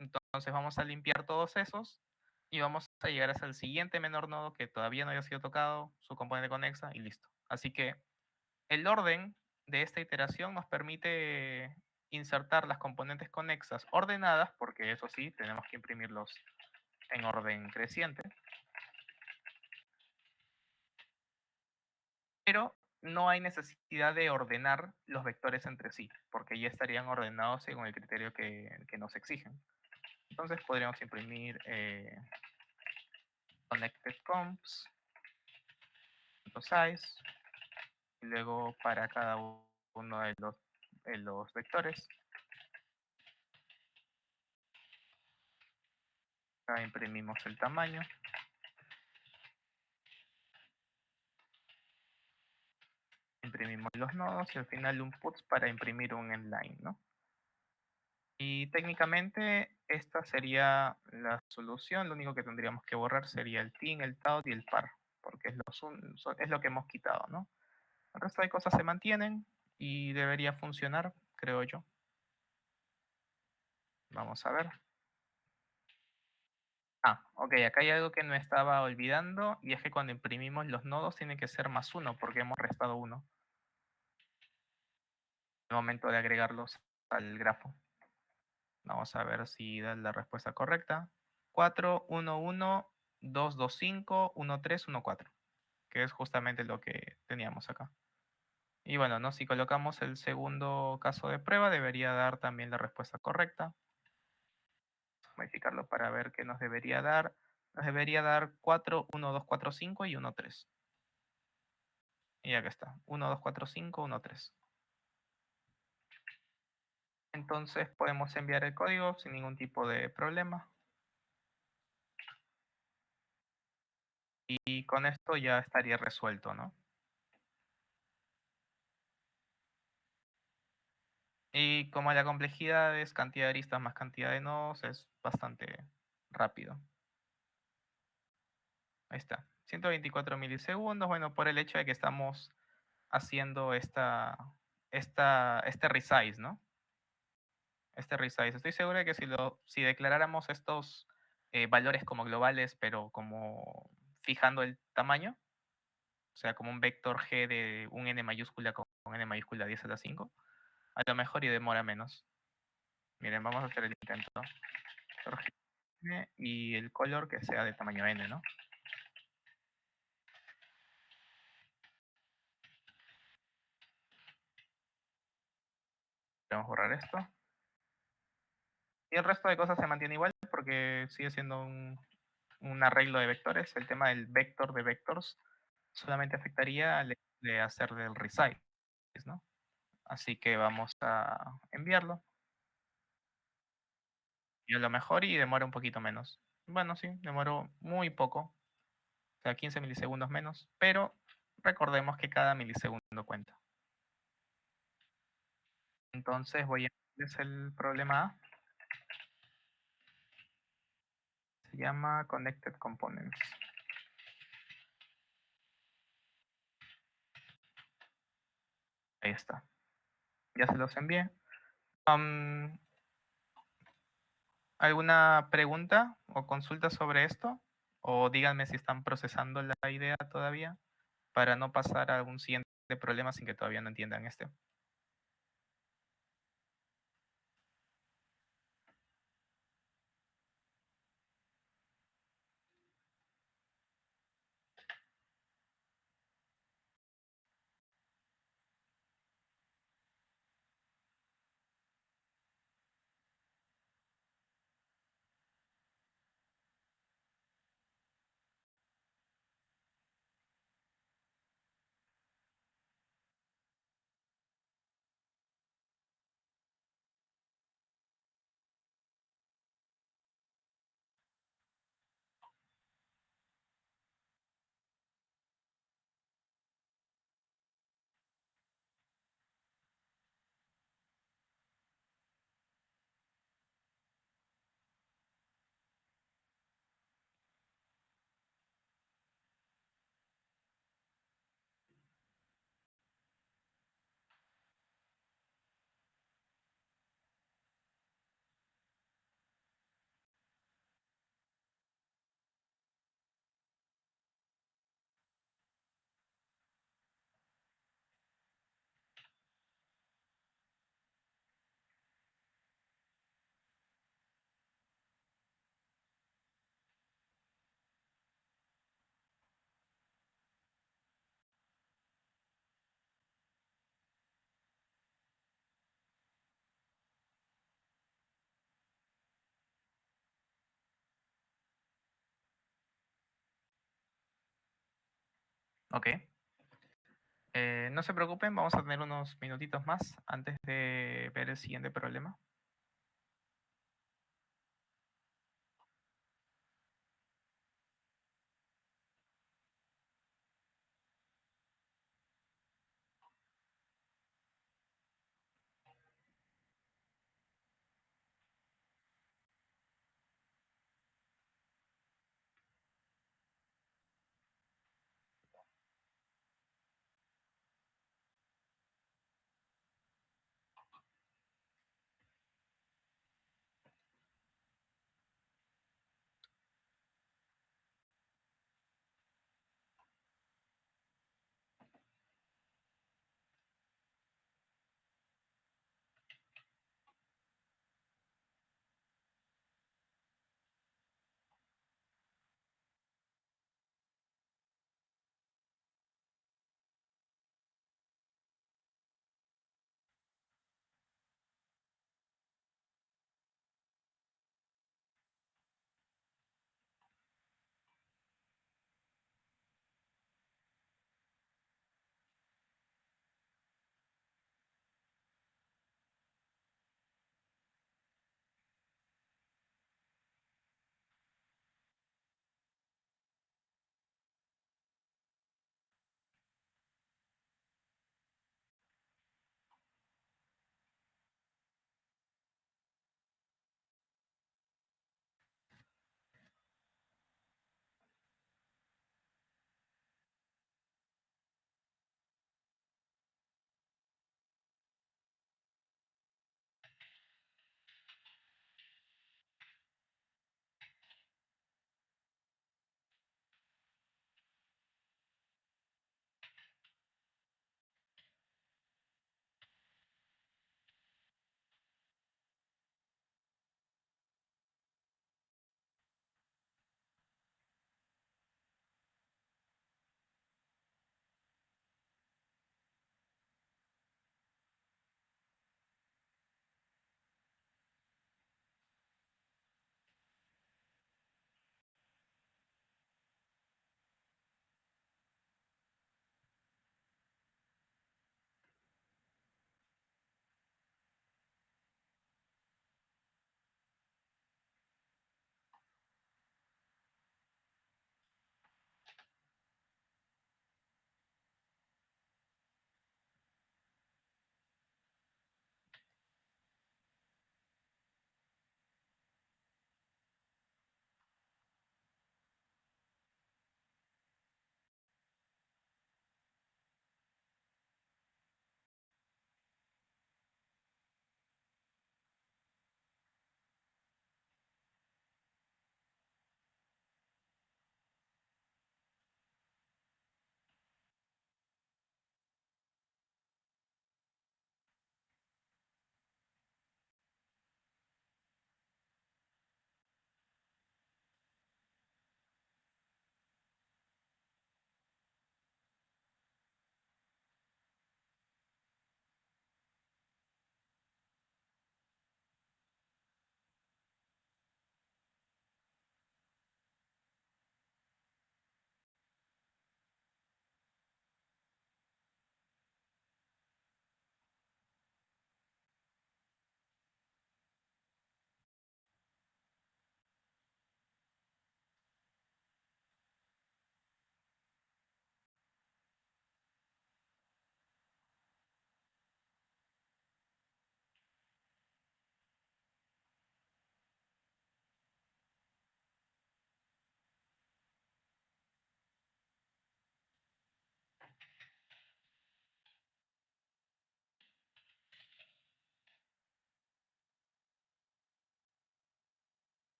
Entonces vamos a limpiar todos esos y vamos a llegar hasta el siguiente menor nodo que todavía no haya sido tocado, su componente conexa y listo. Así que el orden de esta iteración nos permite insertar las componentes conexas ordenadas, porque eso sí, tenemos que imprimirlos en orden creciente, pero no hay necesidad de ordenar los vectores entre sí, porque ya estarían ordenados según el criterio que nos exigen. Entonces podríamos imprimir connected comps, size, y luego para cada uno de los vectores, acá imprimimos el tamaño, imprimimos los nodos y al final un puts para imprimir un endline, ¿no? Y técnicamente esta sería la solución, lo único que tendríamos que borrar sería el tin, el tout y el par, porque es lo que hemos quitado, ¿no? El resto de cosas se mantienen y debería funcionar, creo yo. Vamos a ver. Ah, ok, acá hay algo que no estaba olvidando y es que cuando imprimimos los nodos tiene que ser +1 porque hemos restado 1 al momento de agregarlos al grafo. Vamos a ver si da la respuesta correcta. 4, 1, 1, 2, 2, 5, 1, 3, 1, 4, que es justamente lo que teníamos acá. Y bueno, ¿no? Si colocamos el segundo caso de prueba, debería dar también la respuesta correcta. Modificarlo para ver qué nos debería dar. Nos debería dar 4, 1, 2, 4, 5 y 1, 3. Y acá está. 1, 2, 4, 5, 1, 3. Entonces podemos enviar el código sin ningún tipo de problema. Y con esto ya estaría resuelto, ¿no? Y como la complejidad es cantidad de aristas más cantidad de nodos, es bastante rápido. Ahí está. 124 milisegundos. Bueno, por el hecho de que estamos haciendo este resize, ¿no? Este resize. Estoy seguro de que si declaráramos estos valores como globales, pero como fijando el tamaño, o sea, como un vector g de un n mayúscula con n mayúscula 10 a la 5, a lo mejor y demora menos. Miren, vamos a hacer el intento. Vector g y el color que sea de tamaño n, ¿no? Vamos a borrar esto. Y el resto de cosas se mantiene igual porque sigue siendo un arreglo de vectores. El tema del vector de vectors solamente afectaría al hecho de hacer del resize, ¿no? Así que vamos a enviarlo. Y a lo mejor y demora un poquito menos. Bueno, sí, demoró muy poco. O sea, 15 milisegundos menos. Pero recordemos que cada milisegundo cuenta. Entonces voy a enviarles el problema A. Se llama Connected Components. Ahí está. Ya se los envié. ¿Alguna pregunta o consulta sobre esto? O díganme si están procesando la idea todavía para no pasar a un siguiente problema sin que todavía no entiendan este. Ok. No se preocupen, vamos a tener unos minutitos más antes de ver el siguiente problema.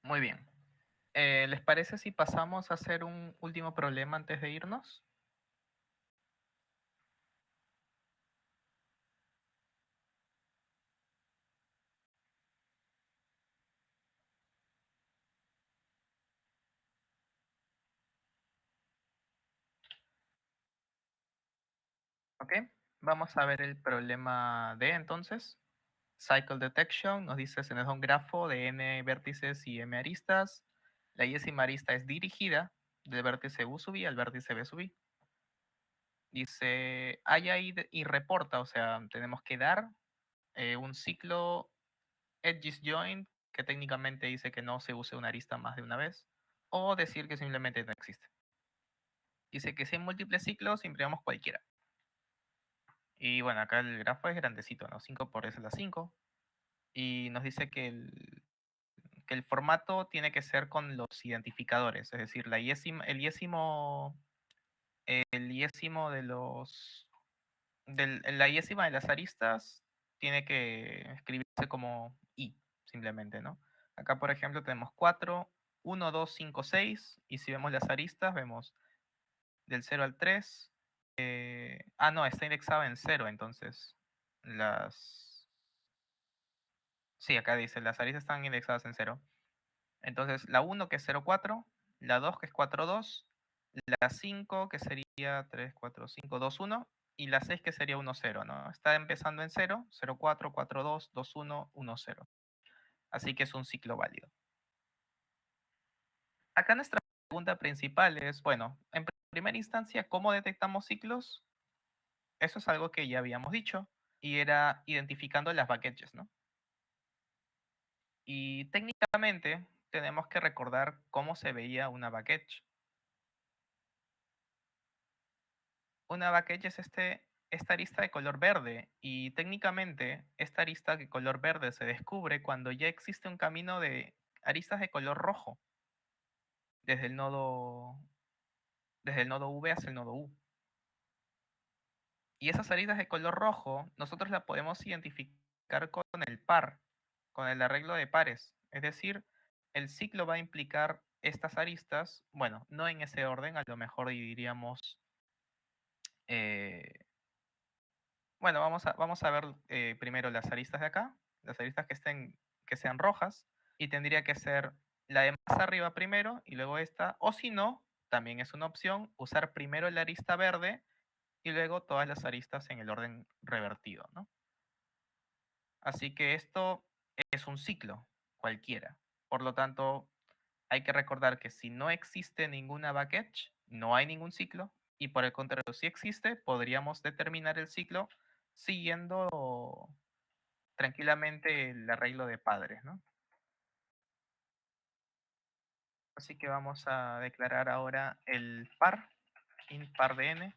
Muy bien. ¿Les parece si pasamos a hacer un último problema antes de irnos? Ok, vamos a ver el problema D entonces. Cycle Detection nos dice se nos da un grafo de n vértices y m aristas. La y arista es dirigida del vértice U sub i al vértice B sub i. Dice haya y reporta, o sea, tenemos que dar un ciclo edges join que técnicamente dice que no se use una arista más de una vez, o decir que simplemente no existe. Dice que si hay múltiples ciclos, imprimamos cualquiera. Y bueno, acá el grafo es grandecito, ¿no? 5 por S a la 5. Y nos dice que el formato tiene que ser con los identificadores, es decir, el iésimo de los, la iésima de las aristas tiene que escribirse como i, simplemente, ¿no? Acá, por ejemplo, tenemos 4, 1, 2, 5, 6, y si vemos las aristas, vemos del 0 al 3. No, está indexado en 0, entonces las... Sí, acá dice, las aristas están indexadas en 0. Entonces, la 1 que es 0,4, la 2 que es 4,2, la 5 que sería 3, 4, 5, 2, 1, y la 6 que sería 1, 0, ¿no? Está empezando en 0, 0, 4, 4, 2, 2, 1, 1, 0. Así que es un ciclo válido. Acá nuestra pregunta principal es, bueno, en primera instancia, ¿cómo detectamos ciclos? Eso es algo que ya habíamos dicho, y era identificando las backetches, ¿no? Y técnicamente tenemos que recordar cómo se veía una backetch. Una backetch es esta arista de color verde, y técnicamente esta arista de color verde se descubre cuando ya existe un camino de aristas de color rojo desde el nodo V hacia el nodo U. Y esas aristas de color rojo nosotros las podemos identificar con el par, con el arreglo de pares. Es decir, el ciclo va a implicar estas aristas, bueno, no en ese orden, a lo mejor diríamos, bueno, vamos a ver primero las aristas de acá, las aristas que sean rojas, y tendría que ser la de más arriba primero y luego esta, o si no, también es una opción usar primero la arista verde y luego todas las aristas en el orden revertido, ¿no? Así que esto es un ciclo cualquiera. Por lo tanto, hay que recordar que si no existe ninguna backetch, no hay ningún ciclo, y por el contrario, si existe, podríamos determinar el ciclo siguiendo tranquilamente el arreglo de padres, ¿no? Así que vamos a declarar ahora el par, int par de n,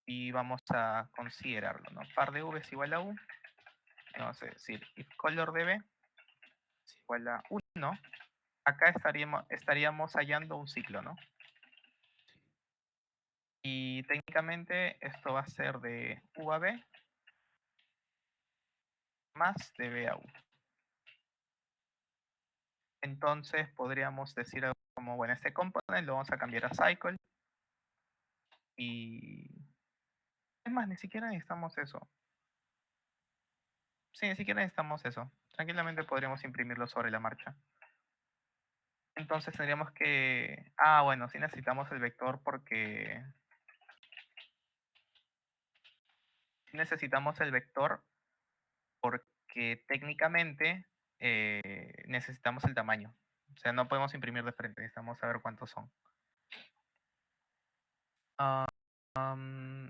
y vamos a considerarlo, ¿no? Par de v es igual a u, y vamos a decir if color de b es igual a 1, acá estaríamos hallando un ciclo, ¿no? Y técnicamente esto va a ser de u a b más de b a u. Entonces podríamos decir algo como, bueno, este component lo vamos a cambiar a cycle, y es más, ni siquiera necesitamos eso. Sí, ni siquiera necesitamos eso. Tranquilamente podríamos imprimirlo sobre la marcha. Entonces tendríamos que... bueno, sí necesitamos el vector porque... Sí necesitamos el vector porque técnicamente necesitamos el tamaño. O sea, no podemos imprimir de frente, necesitamos saber cuántos son.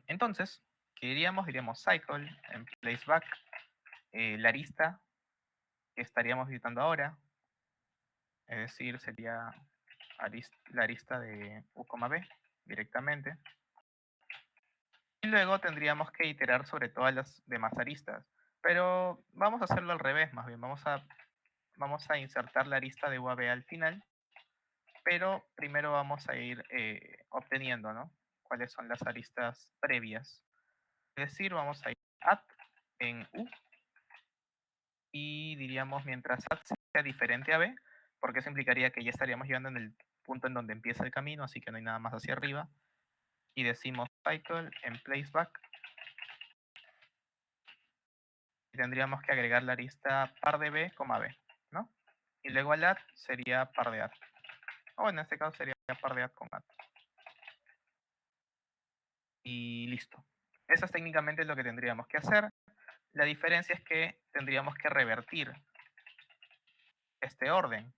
Entonces, ¿qué diríamos? Diríamos cycle en placeback, la arista que estaríamos visitando ahora, es decir, sería la arista de u, b directamente. Y luego tendríamos que iterar sobre todas las demás aristas. Pero vamos a hacerlo al revés, más bien. Vamos a insertar la arista de u a b al final, pero primero vamos a ir obteniendo, ¿no? Cuáles son las aristas previas. Es decir, vamos a ir add en u, y diríamos mientras add sea diferente a b, porque eso implicaría que ya estaríamos llegando en el punto en donde empieza el camino, así que no hay nada más hacia arriba. Y decimos cycle en placeback, y tendríamos que agregar la arista par de b, b, ¿no? Y luego al add sería par de add. O en este caso sería par de add con add. y listo. Eso es técnicamente lo que tendríamos que hacer. La diferencia es que tendríamos que revertir este orden.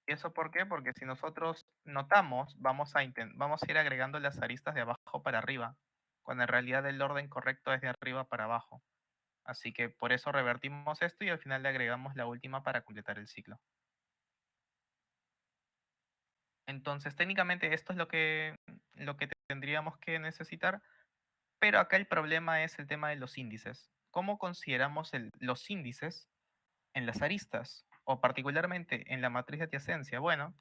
¿Y eso por qué? Porque si nosotros notamos, vamos a ir agregando las aristas de abajo para arriba, cuando en realidad el orden correcto es de arriba para abajo. Así que por eso revertimos esto y al final le agregamos la última para completar el ciclo. Entonces, técnicamente esto es lo que tendríamos que necesitar, pero acá el problema es el tema de los índices. ¿Cómo consideramos los índices en las aristas o particularmente en la matriz de adyacencia? Bueno,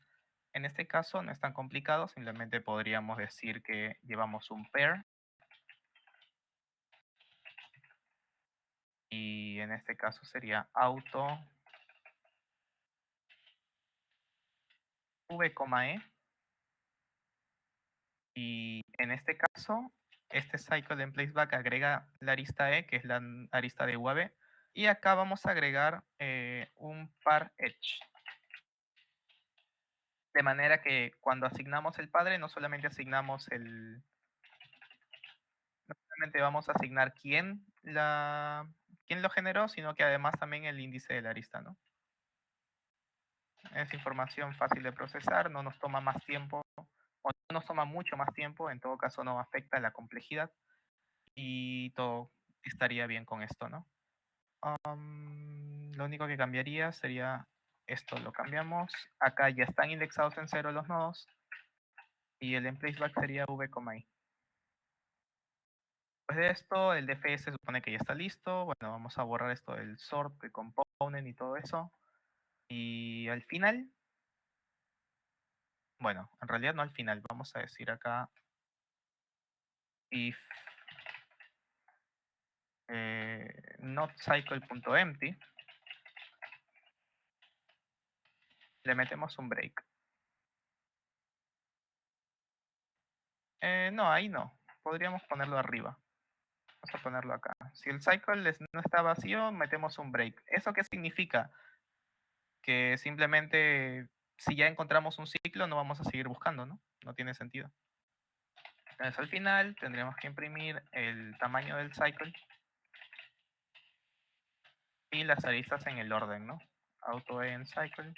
en este caso no es tan complicado, simplemente podríamos decir que llevamos un pair y en este caso sería auto v, e y en este caso este cycle en placeback agrega la arista e, que es la arista de uab, y acá vamos a agregar un par edge. De manera que cuando asignamos el padre, no solamente vamos a asignar quién lo generó, sino que además también el índice de la arista, ¿no? Es información fácil de procesar, no nos toma más tiempo, o no nos toma mucho más tiempo, en todo caso no afecta la complejidad y todo estaría bien con esto, ¿no? Lo único que cambiaría sería esto, lo cambiamos. Acá ya están indexados en 0 los nodos y el emplaceback sería v, i. Después de esto, el DFS se supone que ya está listo. Bueno, vamos a borrar esto del sort, el component y todo eso. Y al final, bueno, en realidad no al final, vamos a decir acá if notCycle.empty, le metemos un break. No, ahí no. Podríamos ponerlo arriba. Vamos a ponerlo acá. Si el cycle no está vacío, metemos un break. ¿Eso qué significa? Que simplemente si ya encontramos un ciclo, no vamos a seguir buscando, ¿no? No tiene sentido. Entonces al final tendríamos que imprimir el tamaño del cycle y las aristas en el orden, ¿no? Auto en cycle.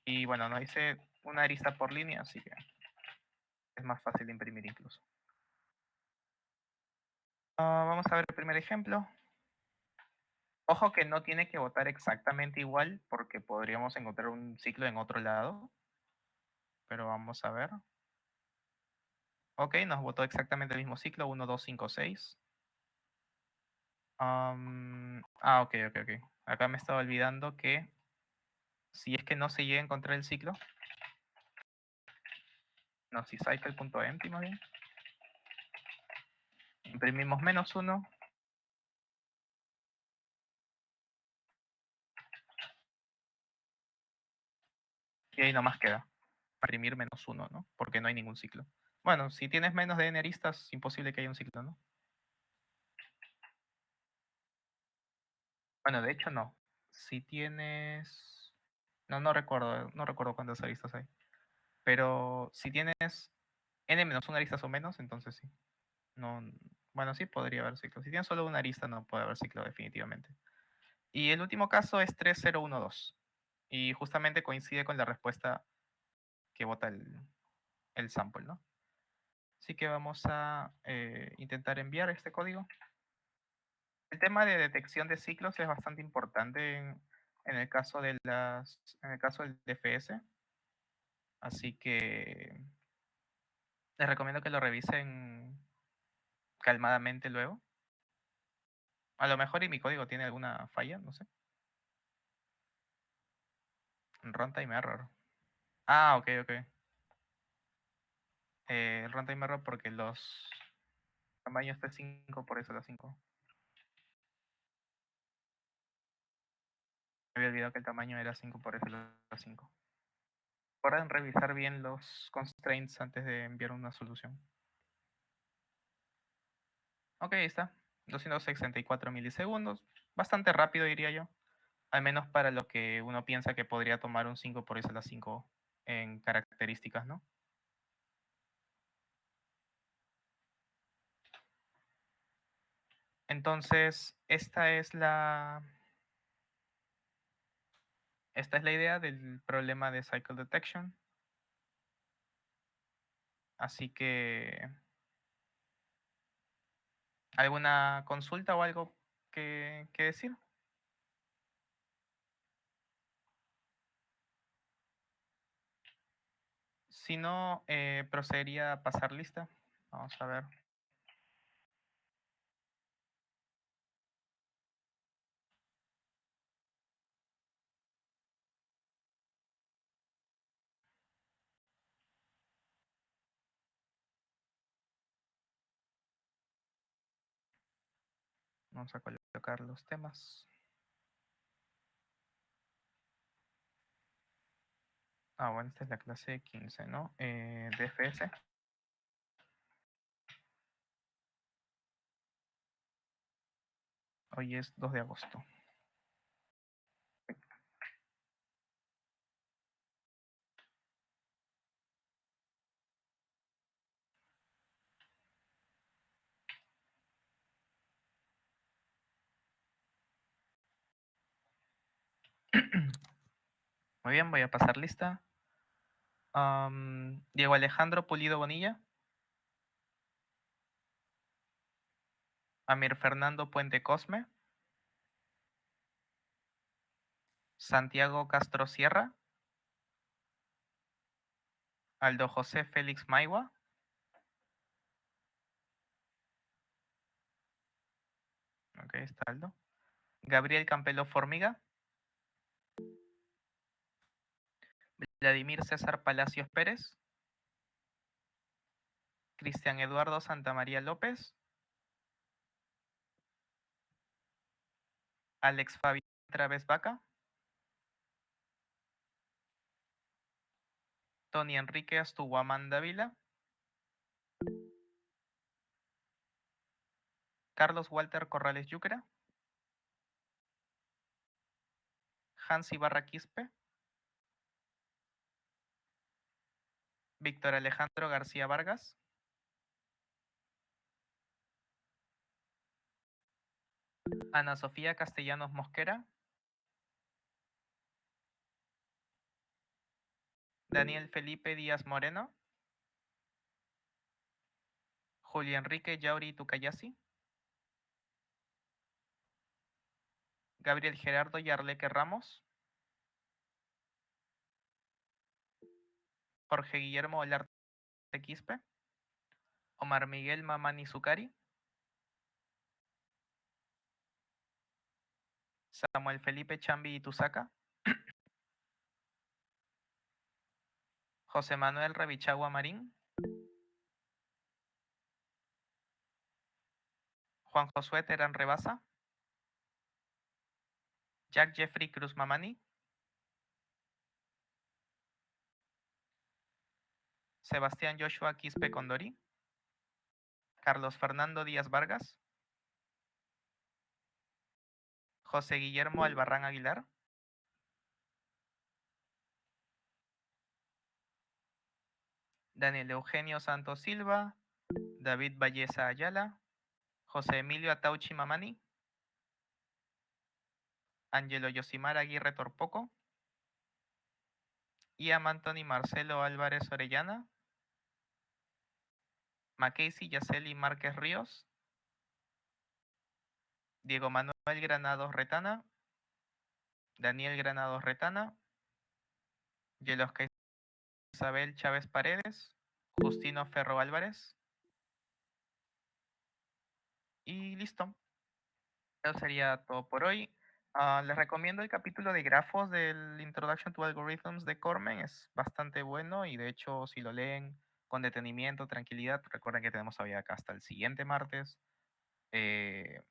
Y bueno, nos dice una arista por línea, así que es más fácil de imprimir incluso. Vamos a ver el primer ejemplo. Ojo que no tiene que votar exactamente igual porque podríamos encontrar un ciclo en otro lado. Pero vamos a ver. Ok, nos votó exactamente el mismo ciclo, 1, 2, 5, 6. Ok. Acá me estaba olvidando que si es que no se llega a encontrar el ciclo, no, si cycle.empty más bien, imprimimos -1 y ahí nomás queda imprimir -1, ¿no? Porque no hay ningún ciclo. Bueno, si tienes menos de n aristas, es imposible que haya un ciclo, ¿no? Bueno, de hecho no. Si tienes... no recuerdo cuántas aristas hay. Pero si tienes n-1 aristas o menos, entonces sí. No, bueno, sí podría haber ciclo. Si tienes solo una arista, no puede haber ciclo definitivamente. Y el último caso es 3012. Y justamente coincide con la respuesta que vota el sample, ¿no? Así que vamos a intentar enviar este código. El tema de detección de ciclos es bastante importante en el caso en el caso del DFS. Así que les recomiendo que lo revisen calmadamente luego. A lo mejor y mi código tiene alguna falla, no sé. Runtime error. Ok. Runtime error porque los tamaños de 5, por eso la 5. Me había olvidado que el tamaño era 5, por eso la 5. Recuerden revisar bien los constraints antes de enviar una solución. Ok, ahí está. 264 milisegundos. Bastante rápido, diría yo. Al menos para lo que uno piensa que podría tomar un 5 por eso la 5 en características, ¿no? Entonces, esta es la idea del problema de cycle detection. Así que, ¿alguna consulta o algo que decir? Si no, procedería a pasar lista. Vamos a ver. Vamos a colocar los temas. Bueno, esta es la clase 15, ¿no? DFS. Hoy es 2 de agosto. Muy bien, voy a pasar lista. Diego Alejandro Pulido Bonilla. Amir Fernando Puente Cosme. Santiago Castro Sierra. Aldo José Félix Maigua. Ok, está Aldo. Gabriel Campelo Formiga. Vladimir César Palacios Pérez. Cristian Eduardo Santamaría López. Alex Fabián Traves Vaca. Tony Enrique Astuguamán Dávila. Carlos Walter Corrales Yucra. Hans Ibarra Quispe. Víctor Alejandro García Vargas. Ana Sofía Castellanos Mosquera. Daniel Felipe Díaz Moreno. Julio Enrique Yauri Tucayasi. Gabriel Gerardo Yarleque Ramos. Jorge Guillermo Olarte Quispe. Omar Miguel Mamani Zucari. Samuel Felipe Chambi Ituzaca. José Manuel Revichagua Marín. Juan Josué Terán Rebasa. Jack Jeffrey Cruz Mamani. Sebastián Joshua Quispe Condori. Carlos Fernando Díaz Vargas. José Guillermo Albarrán Aguilar. Daniel Eugenio Santos Silva. David Valleza Ayala. José Emilio Atauchi Mamani. Ángelo Yosimar Aguirre Torpoco. Ian Anthony Marcelo Álvarez Orellana. Mackenzie Yaceli Márquez Ríos. Diego Manuel Granados Retana. Daniel Granados Retana. Yelosca Isabel Chávez Paredes. Justino Ferro Álvarez. Y listo. Eso sería todo por hoy. Les recomiendo el capítulo de grafos del Introduction to Algorithms de Cormen. Es bastante bueno y de hecho si lo leen con detenimiento, tranquilidad, recuerden que tenemos todavía acá hasta el siguiente martes. eh,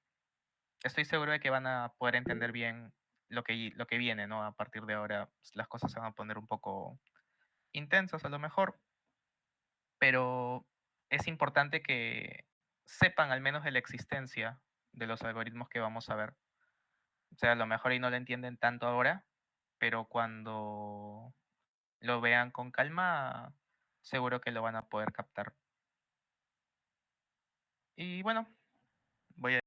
Estoy seguro de que van a poder entender bien lo que viene, ¿no? A partir de ahora las cosas se van a poner un poco intensas a lo mejor, pero es importante que sepan al menos de la existencia de los algoritmos que vamos a ver. O sea, a lo mejor y no lo entienden tanto ahora, pero cuando lo vean con calma, seguro que lo van a poder captar. Y bueno, voy a